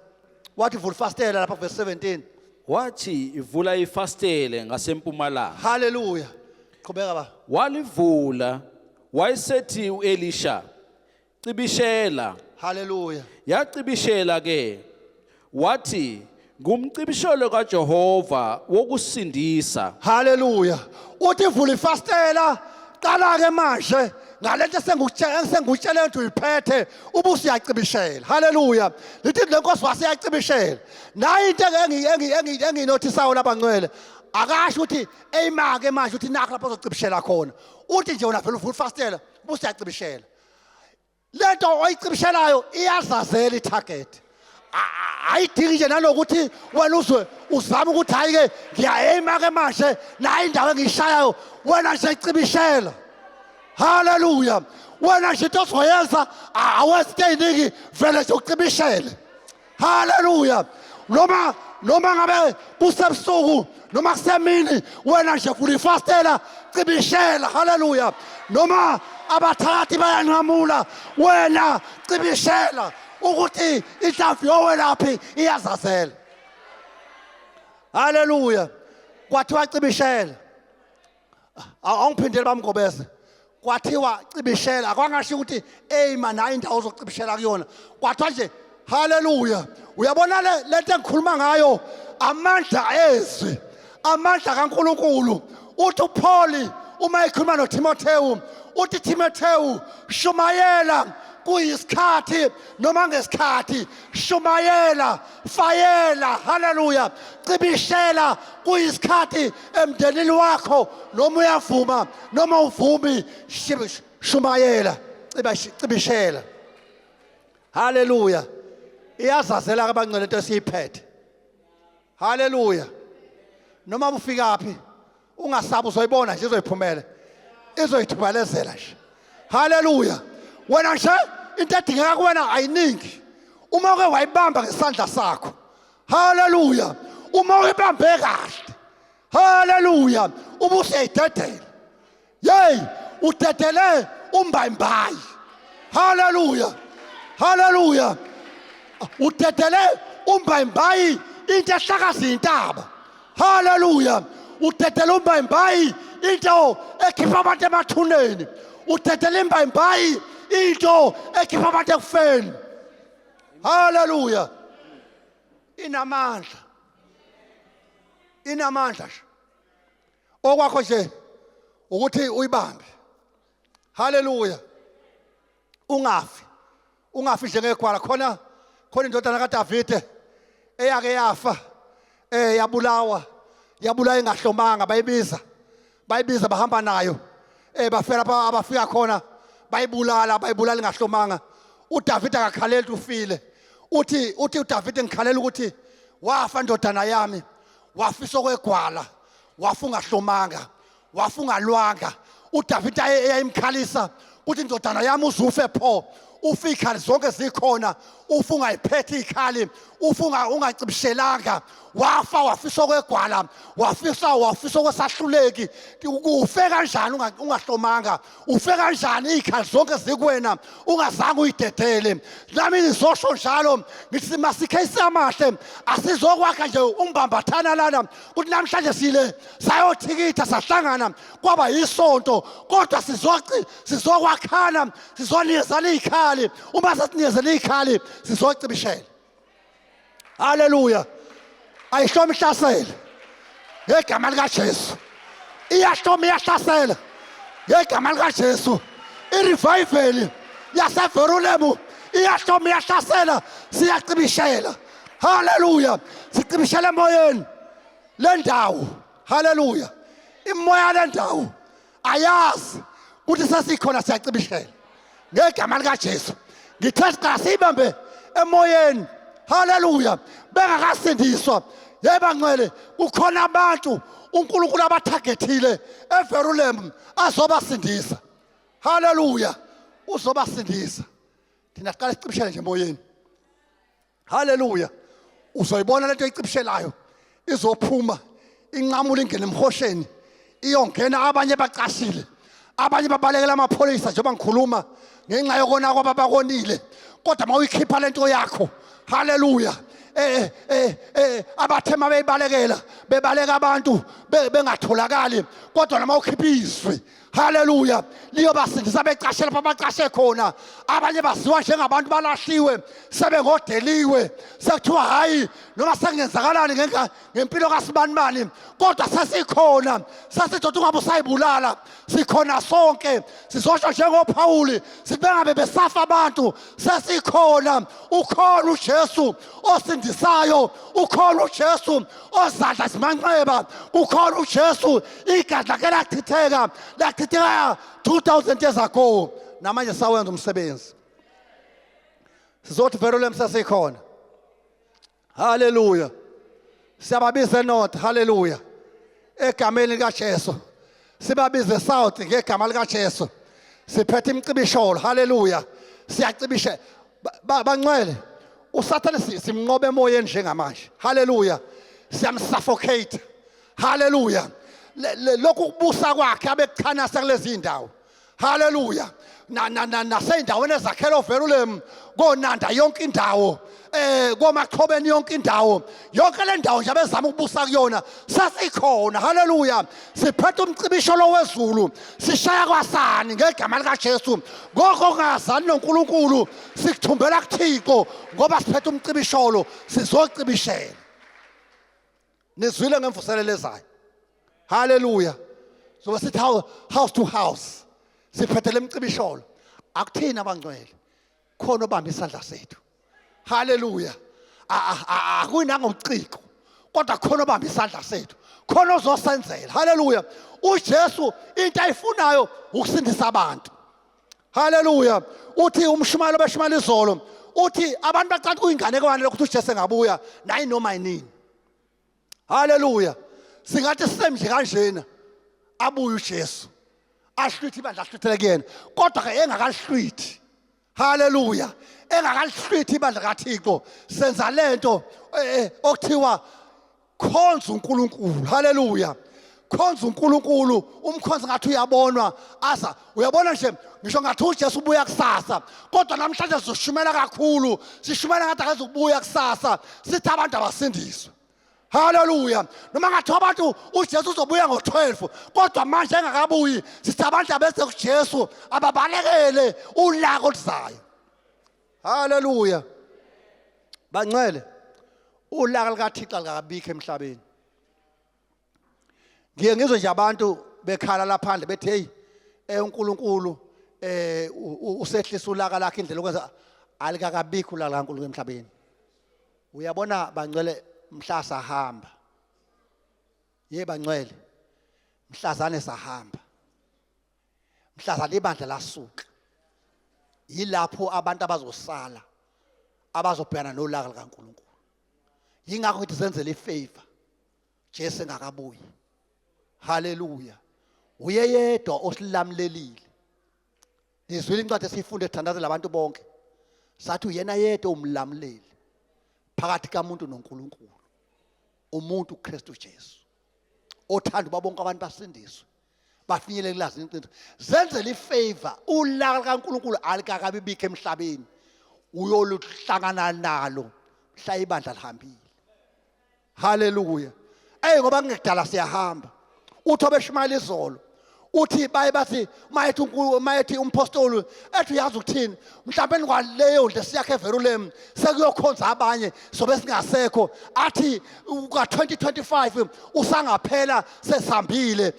Wathi vula ifastela lapha verse 17. wathi ivula ifastele ngasempumalanga. Hallelujah. Qhubeka ba. Walivula wayesethi uElisha cibishela. Hallelujah. Yacibishela ke wathi ngumcibisholo kaJehova wokusindisa. Hallelujah. Uthi vula ifastela qala ke manje ngalento engikutshela ukuthi uyiphethe ubusi uyacibishela. Hallelujah. Lithi lenkosi waseyacibishela. Nayi into enginothisayo lapha ngcwele. Akasho ukuthi eyimake manje uthi nakho lapho uzocibishela khona. Uthi nje wena vele uvula ifastela ubusi uyacibishela. Lento oyicibishelayo iyazazela itarget. Ayidingi nje nalokuthi wena uzama ukuthi hayi ke ngiyayima ke manje nayi indawo engiyishayayo wena nje icibishela. Hallelujah. Wena nje into ozoyenza awesiteyiniki vele nje ucibishele. Hallelujah. Noma ngabe kusebusuku noma kusemini wena nje vula ifastela cibishela. Hallelujah. Noma abathakathi bayanqamula wena cibishela ukuthi inhlamvu yowelaphi iyazazela. Hallelujah. Kwathiwa cibishela. Awungiphindele bamgobese. Kwathiwa cibishela akwangasho ukuthi eyima nayo indawo ozocibishela kuyona. Kwathiwa nje hallelujah. Uyabona lento engikhuluma ngayo amandla ezwi, amandla kaNkulunkulu. Uthi uPaul uma ekhuluma noTimotheyu uthi Timotheyu shumayela kuyisikhathi noma ngesikhathi shumayela fayela. Hallelujah. Cibishela kuyisikhathi emndenini wakho noma uyavuma noma uvumi shumayela cibishela. Hallelujah. Iyazazela kabangcwele into esiyiphethe. Hallelujah. Noma ufika phi ungasabi uzoyibona nje izoyiphumela izoyithubalezela nje. Hallelujah. Wena nje into edingeka kuwena ayiningi uma uke wayibamba ngesandla sakho. Hallelujah. Uma uyibambe kahle. Hallelujah. Ubuseyidedela. Yey udedele umbayimbayi. Hallelujah. Hallelujah. Udedele umbayimbayi into ehlakaza intaba. Hallelujah. Udedele umbayimbayi into ekhipha abantu emathuneni. Udedele imbayimbayi into ekhipha abantu ekufeni. Hallelujah. Inamandla. Inamandla. Okwakho nje ukuthi uyibambe. Hallelujah. Ungafi njengegwala khona indodana kaDavide eyake yafa yabulawa engahlomanga bayibiza bahamba nayo bafela abafika khona bayibulala engahlomanga. uDavide akakhalela ufile uthi uDavide ngikhalela ukuthi wafa ndodana yami wafisa okwegwala wafunga hlomanga wafunga lwanga. uDavide eyayimkhalisa ukuthi indodana yami uzufe pho ufa ikhali zonke zikhona ufa ungayiphethe ikhali ufa ungacibishelanga wafa wafisa okwegwala wafisa okwesahluleki. Ufe kanjani ungahlomanga? Ufe kanjani ikhali zonke zikuwena ungazange uyidedele? Nami ngizosho njalo ngithi masikhesi amahle asizokwakha nje umbambathana lana ukuthi namhlanje sile sayothikitha sahlangana kwaba yisonto kodwa sizokwakhana sizonikezana ikhali. Uma sesinikezana ikhali sizocibishela. Hallelujah. Ayihloma ihlasela ngegama likaJesu. Iyahloma iyahlasela ngegama likaJesu. Irevival yaseVerulemu iyahloma iyahlasela siyacibishela. Hallelujah. Sicibishela emoyeni lendawo. Hallelujah. Imoya lendawo ayazi ukuthi sesikhona siyacibishela ngegama likaJesu. Ngithatha sibambe emoyeni. haleluya bengakasindiswa yeba ngcwele kukhona abantu uNkulunkulu abathagethile eVerulam azobasindisa haleluya uzobasindisa thina siqala sicibishele nje emoyeni haleluya uzoyibona lento ecibishelayo izophuma inqamula ingene emhosheni iyongena abanye bacashile abanye babalekela amapholisa njengoba ngikhuluma ngenxa yokona kwabakonile kodwa mawuyikhipha lento yakho haleluya abathema bebaleka abantu bengatholakali kodwa noma ukhipha izwi haleluya liyobasindisa becashela babacashe khona abanye baziwa njengabantu balahliwe sebengodeliwe sekuthiwa hayi noma sengenzakalani ngempilo kaSibanibani kodwa sesikhona sasidoda ungabe usayibulala sikhona sonke sizosho njengoPauli sibengabe besafa abantu sesikhona ukhona uJesu osindisayo ukhona uJesu ozadla simanxeba ukhona uJesu igadla ke lachitheka 2000 years ago namanje sawenza umsebenzi sizothi Verulam sesikhona haleluya siyababiza North haleluya egameni likaJesu sibabize South ngegama likaJesu siphethe imicibisholo haleluya siyacibisha bangcwele usathane simnqobe emoyeni njengamanje haleluya siyamsuffocate haleluya lokhu kubusa kwakhe abekuchanasa kulezi indawo haleluya naseyindaweni ezakhela Verulam konanda yonke indawo komaxhobeni yonke indawo yonke le ndawo nje abezama ukubusa kuyona sasikhona haleluya siphethe umcibisholo wezulu sishaya kwasani ngegama likaJesu ngokungazani noNkulunkulu sikuthumbela kuThixo ngoba siphethe umcibisholo sizocibishela nizwile ngemvuselelo ezayo haleluya so sithi house to house siphethe lemcibisholo akuthina abangcwele khona obamba isandla sethu haleluya akuyinanga uciko kodwa khona obamba isandla sethu khona ozosenzela haleluya uJesu into ayifunayo ukusindisa abantu haleluya uthi umshumalo beshumala izolo uthi abantu baqala kuyinganekwane lokuthi uJesu engabuya nayi noma yini haleluya singathi sisemje kanjena abuye uJesu ahlwithi ibandla ahlwithele kuyena kodwa ke engakalihwithi haleluya engakalihwithi ibandla kaThixo senza lento okuthiwa khonza uNkulunkulu haleluya khonza uNkulunkulu umkhonza ngathi uyabonwa asa uyabona nje ngisho ngathi uJesu ubuya kusasa kodwa namhlanje sizoshumela kakhulu sishumela ngathi akazobuya kusasa sithi abantu abasindiswe haleluya noma ngathi abantu uJesu uzobuya ngo12 kodwa manje engakabuyi sithi abantu abese kuJesu ababalekele ulaka oluzayo haleluya bangcwele ulaka likaThixo likabikho emhlabeni ngizwe nje abantu bekhala laphandle bethi hey uNkulunkulu usehlisa ulaka lakhe indlela okwenza alikakabikho ulaka kaNkulunkulu emhlabeni uyabona bangcwele mhla sahamba bangcwele mhlazane sahamba mhlazane ibandla lasuka yilapho abantu abazosala abazobhekana nolaka likaNkulunkulu yingakho ngithi senzele ifavor Jesu engakabuyi haleluya uye yedwa osilamlelile nizwile incwadi esifunde ethandazela abantu bonke sathi uyena yedwa umlamleli phakathi kamuntu noNkulunkulu umuntu uKristu Jesu othanda babonke abantu basindiswe bafinyelele kulazi iqiniso zenzele ifavor ulaka likaNkulunkulu alikakabibikho emhlabeni uyoluhlangana nalo mhla ibandla lihambile haleluya ngoba ngekudala siyahamba uthi obeshumayela izolo uthi bathi mayethi umpostoli ethi uyazi ukuthini mhlawumbe kwaleyo nje siyakhe eVerulam sekuyokhonza abanye sobe singasekho athi ka2025 usangaphela sesihambile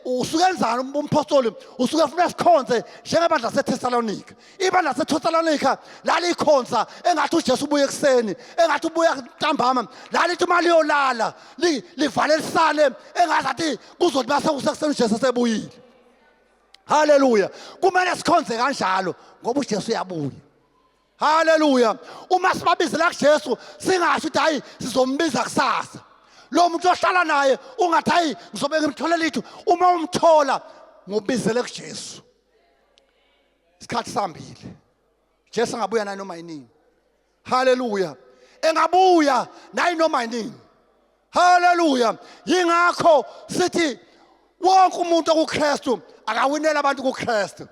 usukenzana umpostoli usuke ufuna sikhonze njengebandla seThessalonika ibandla seThessalonika lalikhonza engathi uJesu ubuye ekseni engathi ubuya ntambama lalithi imali yolala livale lisale engazathi kuzothi base kusekuseni uJesu sebuye haleluya kumele sikhonze kanjalo ngoba uJesu uyabuya Haleluya. Uma sibabizela kuJesu singasho ukuthi hayi sizombiza kusasa. Lo muntu ohlala naye ungathi hayi ngizobe ngimtholela lithu. Uma umthola ngobizele kuJesu. Isikhathi sambile. Jesu ngabuya naye noma yini. Haleluya. Engabuya naye noma yini. Haleluya. Yingakho sithi wonke umuntu okuKristu akawinela abantu kuKristu.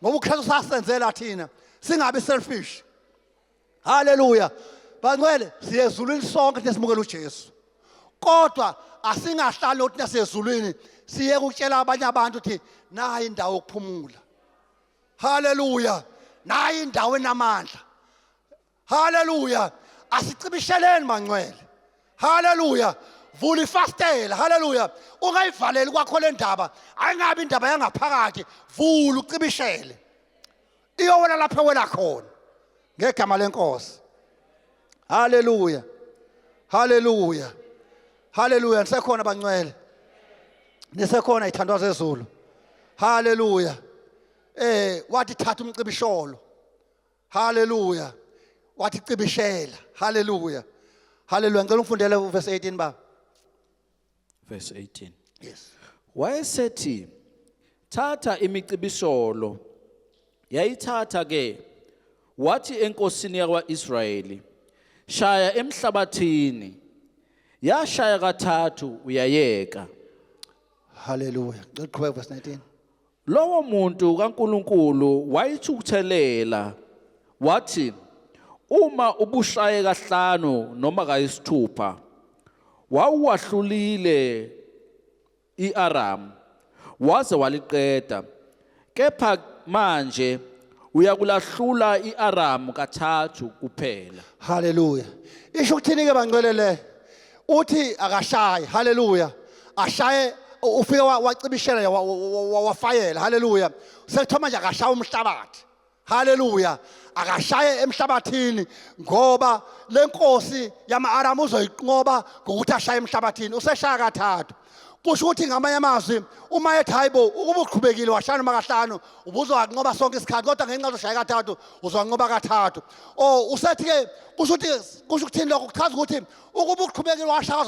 Ngoba uKristu sasenzela thina singabe selfish. Haleluya. Bangcwele siye ezulwini sonke nesimukela uJesu. Kodwa asingahlali ukuthi nasezulwini siye ukutshela abanye abantu ukuthi nayi indawo yokuphumula. Haleluya. Nayi indawo enamandla. Haleluya. Asicibisheleni bangcwele. Haleluya. Vula ifastela. Haleluya. Ungayivaleli kwakho le ndaba. Ayingabe indaba yangaphakathi. Vula ucibishele. Iyowela lapha wela khona. Ngegama lenkosi. Haleluya. Haleluya. Haleluya. Nisekhona bangcwele. Nisekhona ithandwa zezulu. Haleluya. Wathi thatha umcibisholo. Haleluya. Wathi cibishela. Haleluya. Haleluya. Ngicela ungifundele uverse 18 ba. Verse 18. Yes. Wayesethi thatha imicibisholo. Yayithatha ke wathi enkosini yakwa-Israyeli shaya emhlabathini. Yashaya kathathu uyayeka. Haleluya. Ngicela uqhubeke verse 19. Lowo muntu kaNkuluNkulu wayithukuthelela wathi uma ubushaye kahlanu noma kayisithupha wawuwahlulile iAram waze waliqeda kepha manje uyakulahlula iAram kathathu kuphela. Haleluya. Isho ukuthini ke bangcwelele? Uthi akashaye. Haleluya. Ashaye ufike wacibishela wafayela. Haleluya. Sekuthoma nje akashaya umhlabathi. Haleluya. Akashaye emhlabathini ngoba lenkosi yama-Aram uzoyiqoba ngokuthi ashaye emhlabathini. Useshaya kathathu. Kusho ukuthi ngamanye amazwi uma ethi hayibo ukuba uqhubekile washaya noma kahlanu ubuzonqoba sonke isikhathi kodwa ngenxa uzoshaya kathathu uzonqoba kathathu. Usethi ke kusho ukuthini lokho kuchaza ukuthi ukuba uqhubekile washaya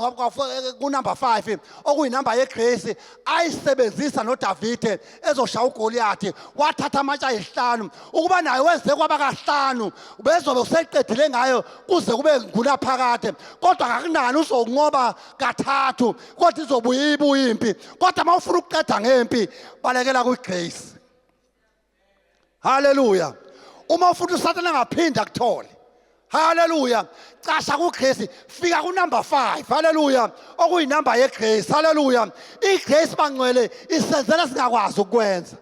ku number 5 okuyinamba yeGrace ayisebenzisa noDavide ezoshaya uGoliath wathatha amatshe ayisihlanu ukuba naye wenze kwaba kahlanu bezobe useqedile ngayo kuze kube ngunaphakade kodwa akunani uzonqoba kathathu kodwa izobuya impi kodwa mawufuna ukuqeda ngempi balekela kuGrace. Haleluya. Uma ufuna uSathane angaphinda kuthole. Haleluya. Casha kuGrace fika ku number 5. Haleluya. Okuyinamba yeGrace. Haleluya. iGrace bangcwele isenzela singakwazi ukwenza.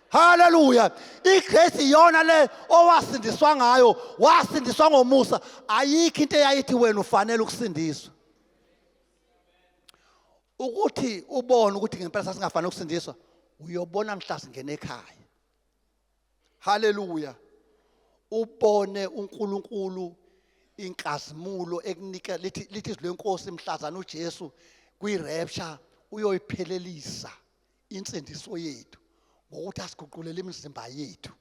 Haleluya. iGrace iyona le owasindiswa ngayo, wasindiswa ngomusa. Ayikho into eyayithi wena ufanele ukusindiswa. Ukuthi ubone ukuthi ngempela sasingafanele ukusindiswa uyobona mhla singena ekhaya. Haleluya. Ubone uNkulunkulu inkazimulo ekunika lithi izwi lenkosi mhlazana uJesu kwi-rapture uyoyiphelelisa insindiso yethu ngokuthi asiguqulele imizimba yethu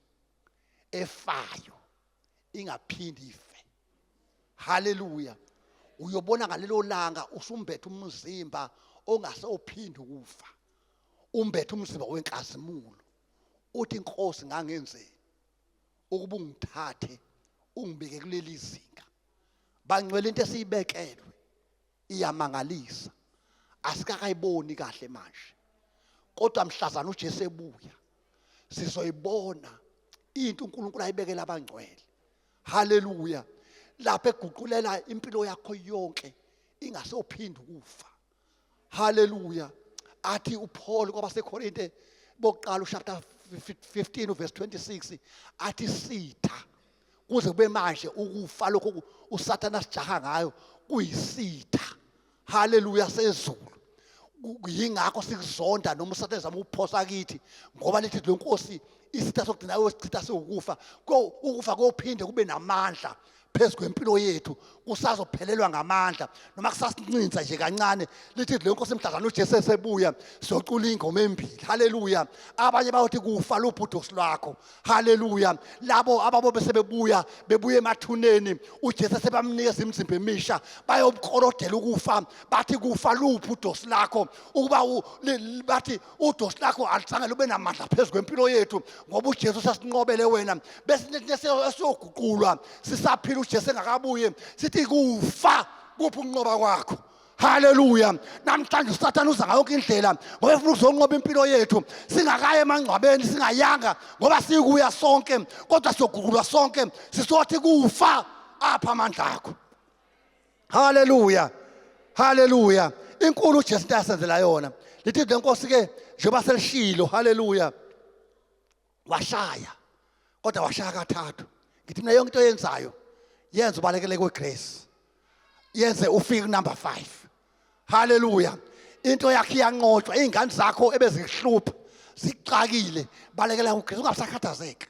efayo ingaphindi ife. Haleluya. Uyobona ngalelo langa usumbethe umzimba ongase uphinde ukufa. Umbethe umzimba wenkazimulo. Uthi inkosi ngangenzeni ukuba ungithathe ungibeke kuleli zinga. Bangcwele into esiyibekelwe iyamangalisa. Asikakayiboni kahle manje. Kodwa mhlazana uJesu ebuya sizoyibona into uNkulunkulu ayibekela abangcwele. Haleluya. Lapho eguqulela impilo yakho yonke ingasophindi ukufa. Haleluya. Athi uPaul kwabaseKorinte bokuqala chapter 15 verse 26 athi sitha kuze kube manje ukufa lokho uSathane asijaha ngayo kuyisitha. Haleluya sezulu. Yingakho sikuzonda noma uSathane zama ukuphosa kithi ngoba lithi lenkosi isitha sokugcina wesichitha sewukufa ukufa kophinde kube namandla phezu kwempilo yethu kusazophelelwa ngamandla noma kusasincinza nje kancane lithi le nkosi emhlazana uJesu esebuya socula ingoma embili haleluya abanye bayothi kufa lubhudosi lwakho haleluya labo ababo besebebuya emathuneni uJesu sebamnikeza imizimba emisha bayomqolodela ukufa bathi kufa lubhudosi lakho ukuba bathi udosi lakho alizange lube namandla phezu kwempilo yethu ngoba uJesu sasinqobele wena bese siyoguqulwa sisaphila uJesu engakabuye sithi kufa kuphi ukunqoba kwakho haleluya namhlanje uSathane uza ngayo indlela ngoba efuna ukuzonqoba impilo yethu singakaye emangcwabeni singayanga ngoba sikuya sonke kodwa siyoguqulwa sonke sisothi kufa apha amandla akho haleluya haleluya inkulu uJesu into yasenzela yona lithi le nkosi ke njengoba selishilo haleluya washaya kodwa washaya kathathu ngithi mina yonke into yenzayo yenza ubalekele kwegrace yenze ufike number 5 haleluya into yakhe iyanqotshwa izingane zakho ebezihlupha zicakile balekela kuGristu ungasakhathazeki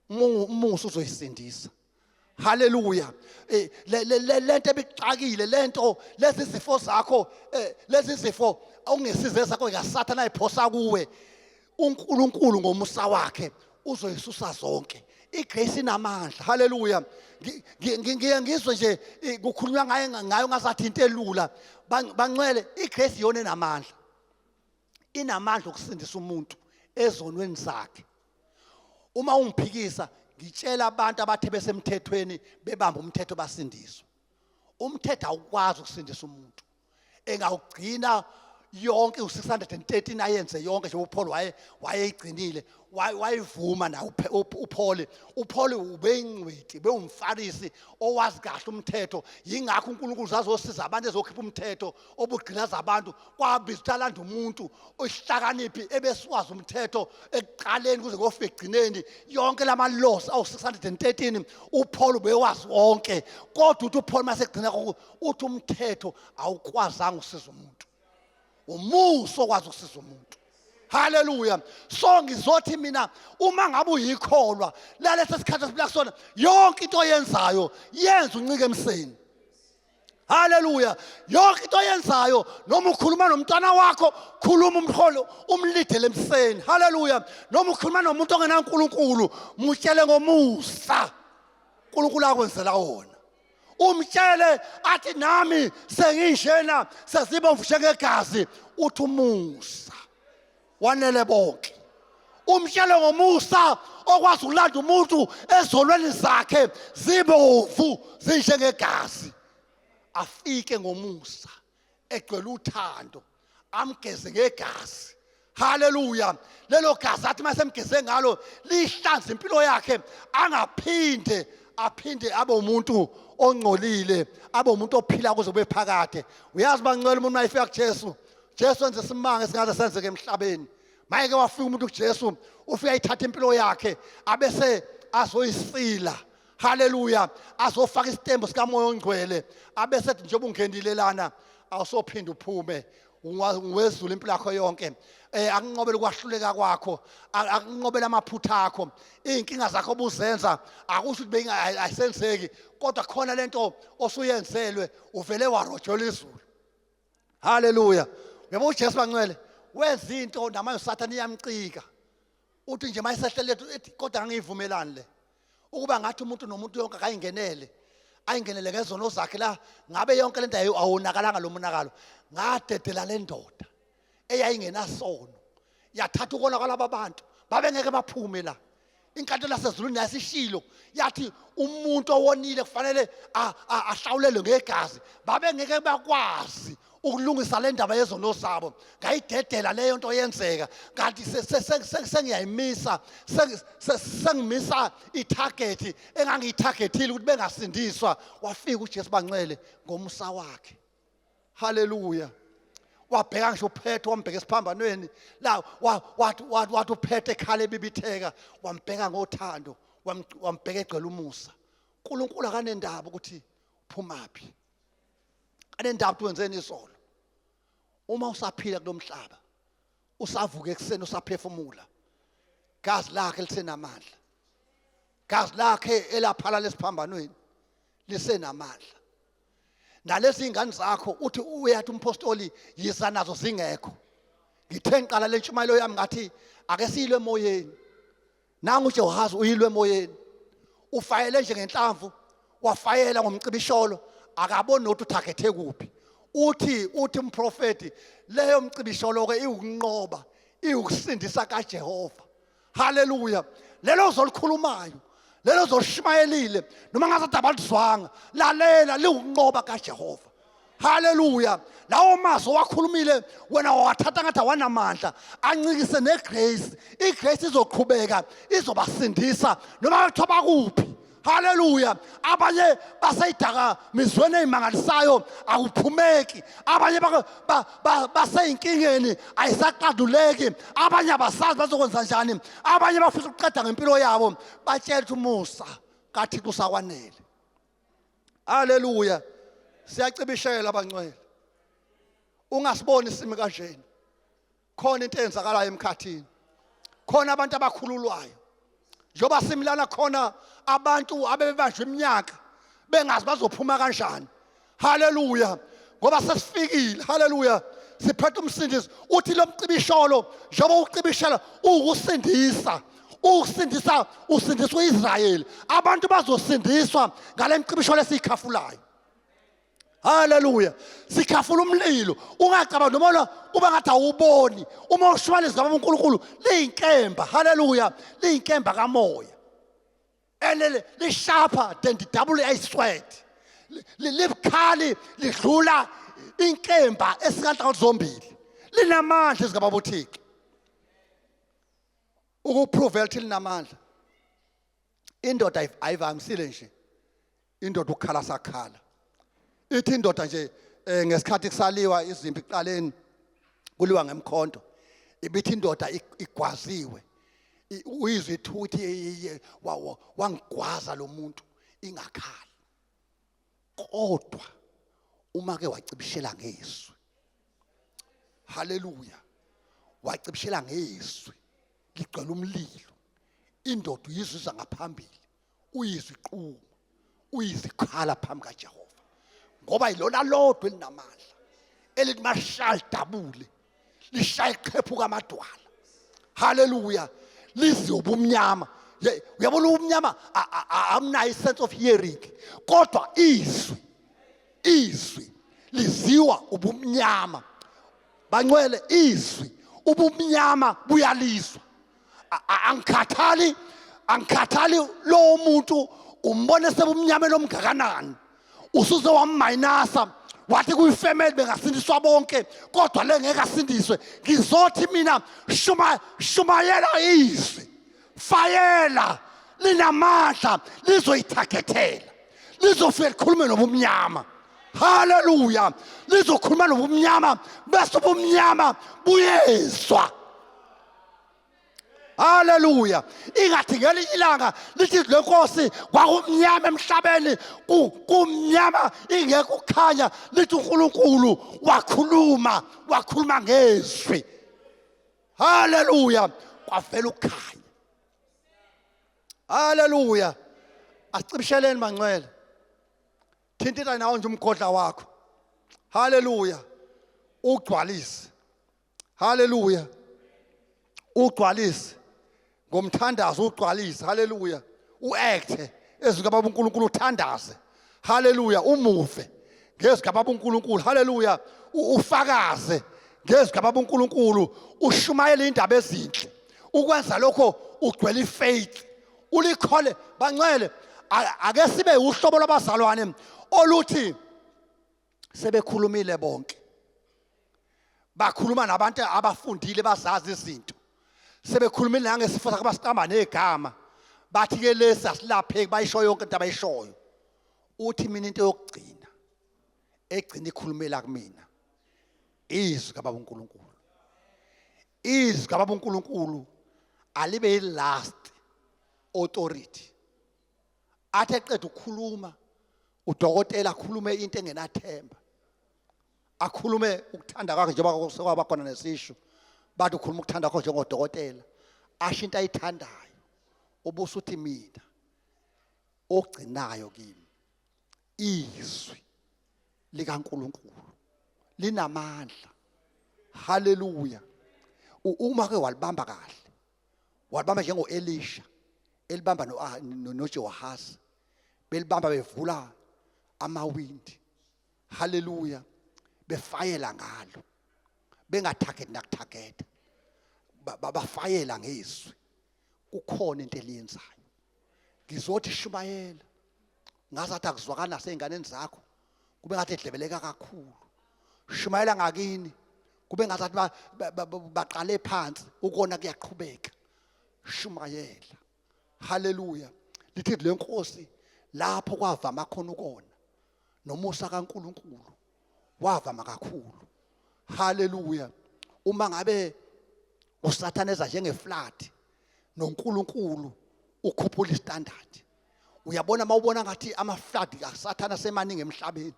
umusa uzoyisindisa haleluya lento ebicakile lento lezi zifo zakho lezi zifo ongesize zakho yaSathane ayiphosa kuwe uNkulunkulu ngomusa wakhe uzoyisusa zonke igrace inamandla haleluya ngizwe nje kukhulunywa ngayo ngazathi into elula bangcwele igrace yona enamandla inamandla ukusindisa umuntu ezonweni zakhe uma ungiphikisa ngitshela abantu abathe besemthethweni bebamba umthetho basindiswa umthetho awukwazi ukusindisa umuntu engawugcina yonke u613 ayenze yonke nje uPaul wayeyigcinile wayivuma na uPaul ubeyingcweti bewumfarisi owazi kahle umthetho yingakho uNkulunkulu uzazosiza abantu ezokhipha umthetho obugqilaza abantu kwabizithalanda umuntu osihlakaniphi ebesiwazi umthetho ekuqaleni kuze kufike egcineni yonke lama laws awu613 uPaul bewazi wonke kodwa uthi uPaul masegcina uthi umthetho awukwazanga usiza umuntu umuso okwazi ukusiza umuntu haleluya so ngizothi mina uma ngabe uyikholwa lalesi sikhathi esiphila kusona yonke into oyenzayo yenza uncike emseni haleluya yonke into oyenzayo noma ukhuluma nomntwana wakho khuluma umholo umlidele emseni haleluya noma ukhuluma nomuntu ongenaNkulunkulu mutshele ngomusa uNkulunkulu akwenzela wona umtshele athi nami senginjena sezibomvu njengegazi uthi umusa wanele bonke umtshele ngomusa okwazi ukulanda umuntu ezolweni zakhe zibomvu zinjengegazi afike ngomusa egcwele uthando amgeze ngegazi haleluya lelo gazi athi masemgeze ngalo lihlanza impilo yakhe angaphinde abe umuntu ongcolile abe umuntu ophila kuze kube phakade uyazi bangcwele umuntu mayifika kuJesu wenze isimanga esingaze senzeke emhlabeni mayeke wafika umuntu kuJesu ufika ithatha impilo yakhe abese azoyisila haleluya azofaka isitembu sikamoya ongcwele abese njengoba ungenile lana awusophinda uphume ungwezula impilo yakho yonke akunqobela ukwahluleka kwakho akunqobela amaphutha akho izinkinga zakho obuzenza akusho ukuthi ayisenzeki kodwa khona lento osuyenzelwe uvele warojola izulu haleluya uyabona uJesu bangcwele wenza into namanje uSathane iyamcika uthi nje mayisehlele ethi kodwa angiyivumelani le ukuba ngathi umuntu nomuntu yonke ayingenele ngezono zakhe la ngabe yonke lento awunakalanga lo monakalo ngadedela le ndoda eyayingenasono yathatha ukona kwalabo bantu babengeke baphume la inkantolo lasezulwini yasishilo yathi umuntu owonile kufanele ahlawulelwe ngegazi babengeke bakwazi ukulungisa le ndaba yezono zabo ngayidedela leyo nto yenzeka kanti sengiyayimisa sengimisa itarget engangiyitargetile ukuthi bengasindiswa wafika uJesu bangcwele ngomusa wakhe haleluya wabheka ngisho uPhetho wambheka esiphambanweni la wathi uPhetho ekhala ebibitheka wambheka ngothando wambheka egcwele umusa uNkulunkulu akanendaba ukuthi phumaphi anendaba ukuthi wenzeni izolo uma usaphila kulomhlaba usavuka ekseni usaphefumula gazi lakhe lisenamandla, gazi lakhe elaphala lesiphambanweni lisenamandla. Nalezi ingane zakho uthi uyathi umpostoli yiza nazo zingekho. Ngithe ngiqala le ntshumayelo yami ngathi ake siyilwe emoyeni. Nangu uJehowazi uyilwe emoyeni. Ufayele nje ngenhlamvu, wafayela ngomcibisholo, akaboni nokuthi uthagethe kuphi. Uthi umprofeti leyo mcibisholo ke iwukunqoba, iwukusindisa kaJehova. Hallelujah. Lelo zolikhulumayo, lelo zolishimayelile noma ngazathi abalizwanga, lalela liwukunqoba kaJehova. Hallelujah. Lawo mazwi wakhulumile wena wathatha ngathi awanamandla, ancikise negrace. Igrace izoqhubeka izobasindisa noma bathoba kuphi. Hallelujah. Abanye basayidaka mizweni ezimangalisayo akuphumeki. Abanye baseyinkingeni ayisaqaduleki. Abanye abasazi bazokwenza njani. Abanye bafisa ukuqeda ngempilo yabo. Batshela umusa kaThixo usakwanele. Hallelujah. Siyacibishela abangcwele. Ungasiboni isimo kanjena. Khona into eyenzakalayo emkhathini. Khona abantu abakhululwayo. Njoba simlana khona abantu abebanjwe iminyaka bengazi bazophuma kanjani. Hallelujah. Ngoba sesifikile. Hallelujah. Siphethe umsindisi. Uthi lo mcibisholo njoba ucibishela ukusindisa. Ukusindisa usindiswa uIsrayeli. Abantu bazosindiswa ngale mcibisholo esikhafulayo. Hallelujah. Sikhafula umlilo. Ungacaba noma uba ngathi awuboni. Uma ushwala izigaba uNkulunkulu liyinkemba. Hallelujah. Liyinkemba kamoya. Elele lishapha than the double-edged sword. Libukhali lidlula inkemba esingathi zombili. Linamandla izigaba bothiki. Ukuprove ukuthi linamandla. Indoda ayivamisile nje. Indoda ukukhala sakhala. Ithi indoda nje ngesikhathi kusaliwa izimpi iqaleni kuliwa ngemkhonto, ibithi indoda igwaziwe, uyizwe ithuthi wangigwaza lo muntu ingakhali. Kodwa uma ke wacibishela ngezwi, haleluya, wacibishela ngezwi ligcwele umlilo, indoda uyizwa ngaphambili, uyizwa iqhuma, uyizwa ikhala phambi kaJehova. Ngoba yilona lodwa elinamandla elithi mashaya dabule lishaya iqhephu kamadwala. Hallelujah. Lizwe ubumnyama. Uyabona ubumnyama amnayo sense of hearing. Kodwa izwi liziwa ubumnyama. Bangcwele izwi ubumnyama buyalizwa. Angikhathali lo muntu umbone sebumnyama lomgakanani. Usuze wamminasa wathi kuyifamily bengasindiswa bonke kodwa le ngeke asindiswe. Ngizothi mina shumayela izwi, fayela linamandla lizoyithagethela, lizofika likhulume nobumnyama. Hallelujah. Lizokhuluma nobumnyama bese ubumnyama buyezwa. Hallelujah. Ingathi ngelinye ilanga lithi lenkosi kwakumnyama emhlabeni, kumnyama ingekho ukukhanya, lithi uNkulunkulu wakhuluma ngezwi. Hallelujah. Kwavela ukukhanya. Hallelujah. Asicibisheleni bangcwele. Thintela nawo nje umgodla wakho. Hallelujah. Ugcwalise. Hallelujah. Ugcwalise. Ngomthandazo ugcwalise. Hallelujah. Uacte ezigaba uNkulunkulu uthandaze. Hallelujah. Umuve ngezigaba uNkulunkulu. Hallelujah. Ufakaze ngezigaba uNkulunkulu, ushumayele indaba ezinhle. Ukwenza lokho ugcwele ifaith. Ulikhole bangcwele. Ake sibe uhlobo lwabazalwane oluthi sebekhulumile bonke. Bakhuluma nabantu abafundile bazazi izinto. Sebekhulumile nangesifo sakabasiqamba negama. Bathi ke lesi asilapheki bayisho yonke into abayishoyo. Uthi mina into yokugcina egcina ikhulumela kumina. Izwi kababa uNkulunkulu. Izwi kababa uNkulunkulu alibe last authority. Athe eqeda ukukhuluma udokotela akhulume into engenathemba. Akhulume ukuthanda kwakhe njengoba kwaba khona nesisho. Bathi ukhuluma ukuthanda kwakhe njengodokotela. asho into ayithandayo obusuthi mina ogcinayo kimi izwi likaNkulunkulu linamandla. Haleluya. Uma ke walibamba kahle, walibamba njengo Elisha, elibamba noJehoahazi, belibamba bevula amawindi. Haleluya. Befayela ngalo, bengathageti nakuthageta, bafayela ngezwi. Kukhona into eliyenzayo. Ngizothi Shumayela, ngazathi akuzwakala nasey'nganeni zakho, kube ngathi edlebeleka kakhulu. Shumayela ngakini, kube ngazathi baqale phansi, ukona kuyaqhubeka. Shumayela. Haleluya. Lithi le Nkosi lapho kwavama khona ukona nomusa kaNkulunkulu wavama kakhulu. Haleluya. Uma ngabe uSathane eza njengeflat noNkulunkulu ukhuphula istandard, uyabona mawubona ngathi amaflat kaSathane semaningi emhlabeni,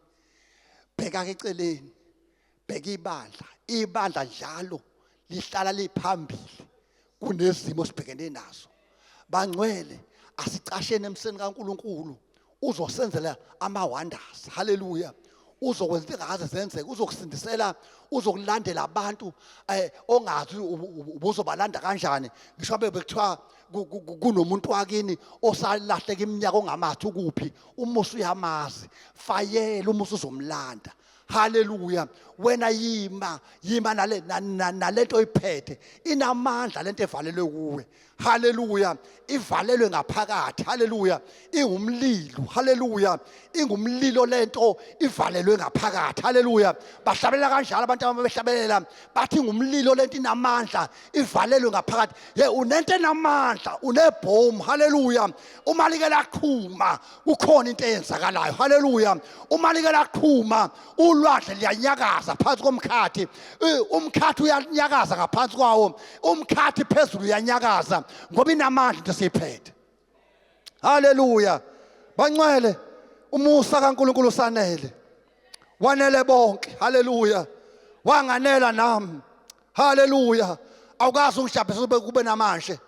bheka ke eceleni, bheka ibandla njalo lihlala liphambili kunezimo sibhekene nazo. Bangcwele asicashene emseni kaNkulunkulu uzosenzela ama-wonders. Haleluya. Uzokwenza into engaze zenzeke, uzokusindisela, uzokulandela abantu ongazi ubuzobalanda kanjani. Ngisho bekuthiwa kunomuntu wakini osalahleka iminyaka ongamathi ukuphi, umusa uyamazi, fayela umusa uzomlanda. Haleluya. Wena yima nalento oyiphethe, inamandla lento evalelwe kuwe. Haleluya. Ivalelwe ngaphakathi. Haleluya. Ingumlilo. Haleluya. Ingumlilo lento ivalelwe ngaphakathi. Haleluya. Bahlabelela kanjalo abantu ababehlabelela bathi ngumlilo lento inamandla ivalelwe ngaphakathi. Unento enamandla, unebhomu. Haleluya. Uma like laqhuma kukhona into eyenzakalayo. Haleluya. Uma like laqhuma ulwandle liyanyakaza phansi komkhathi. Umkhathi uyanyakaza ngaphansi kwawo. Umkhathi phezulu uyanyakaza ngoba inamandla into siyiphethe. Haleluya. Bangcwele, umusa kaNkulunkulu usanele, wanele bonke. Haleluya. Wanganela nami. Haleluya. Awukazi ungishaphe kube namanje.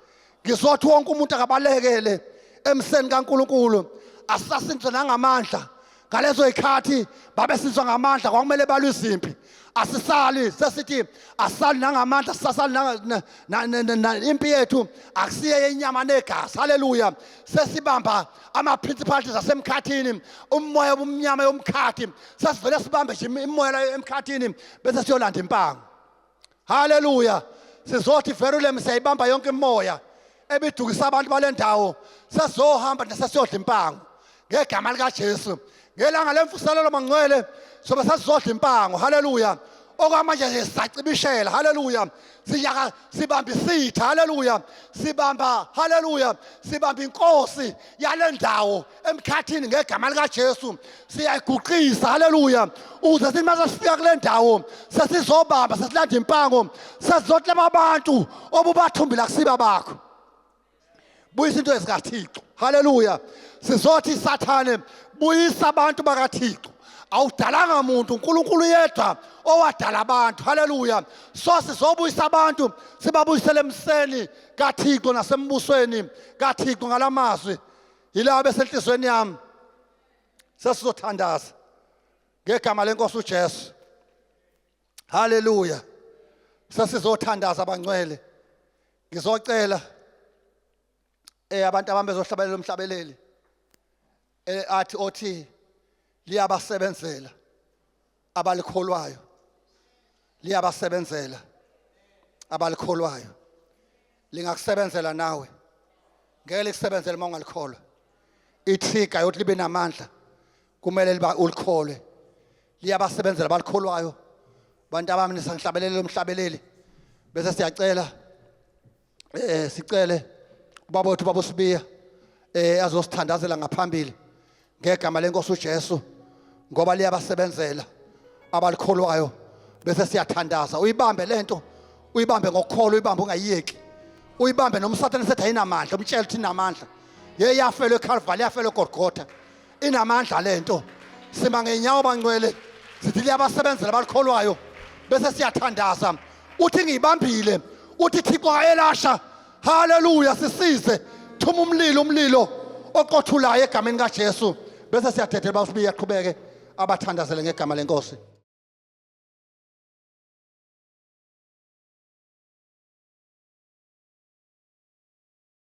Ngizothi wonke umuntu akabalekele emseni kaNkulunkulu, asasindwe nangamandla. Ngalezo ikhathi babesizwa ngamandla kwakumele balwe izimpi. Asisali sesithi asali nangamandla, sisasali impi yethu akusiye yenyama negazi. Haleluya. Sesibamba ama-principalities asemkhathini, umoya obumnyama yomkhathi, sesivele sibambe nje imoya emkhathini bese siyolanda impango. Haleluya. Sizothi verulem siyayibamba yonke imoya ebidukisa abantu bale ndawo, sesizohamba nesesiyodla impango ngegama likaJesu. Ngelanga lemfuselelo Bangcwele sobe sesizodla impango. Haleluya. Okwamanje sisacibishela. Haleluya. Sibamba isitha. Haleluya. Sibamba, haleluya, sibamba inkosi yale ndawo emkhathini ngegama likaJesu. Siyayiguqisa. Haleluya. Uze sithi mase sifika kule ndawo sesizobamba, sesilanda impango, sesizohleba abantu obubathumbila kusiba bakho. Buyisa into ezikaThixo. Haleluya. Sizothi Sathane, buyisa abantu bakaThixo. Awudalanga muntu, uNkulunkulu yedwa owadala abantu. Haleluya. So sizobuyisa abantu, sibabuyisele emseni kaThixo nasembusweni kaThixo ngalamazwi. Yila besenhlizweni yami sesizothandaza ngegama lenkosi uJesu. Haleluya. Sesizothandaza Bangcwele. Ngizocela abantu abambe zohlabelela umhlabeleli athi othi liyabasebenzela abalikholwayo, liyabasebenzela abalikholwayo. Lingakusebenzela nawe, ngeke likusebenzele uma ungalikholwa. Ithiga yokuthi libe namandla kumele liba ulikholwe. Liyabasebenzela abalikholwayo. Bantu abami nisangihlabelela umhlabeleli bese siyacela sicele ubaba wethu Baba uSibiya azosithandazela ngaphambili ngegama lenkosi uJesu, ngoba liyabasebenzela abalikholwayo. Bese siyathandaza. Uyibambe lento, uyibambe ngokukholwa, uyibambe ungayiyeki. Uyibambe noma uSathane sethi ayinamandla, umtshela ukuthi inamandla. Yafela eCalvary, yafela eGolgotha. Inamandla lento. Sima ngenyawo Bangcwele, sithi liyabasebenzela abalikholwayo. Bese siyathandaza. Uthi ngiyibambile, uthi Thixo ayelasha haleluya sisize thuma umlilo oqothulayo egameni kaJesu bese siyadedela bawusibiya aqhubeke abathandazele ngegama lenkosi.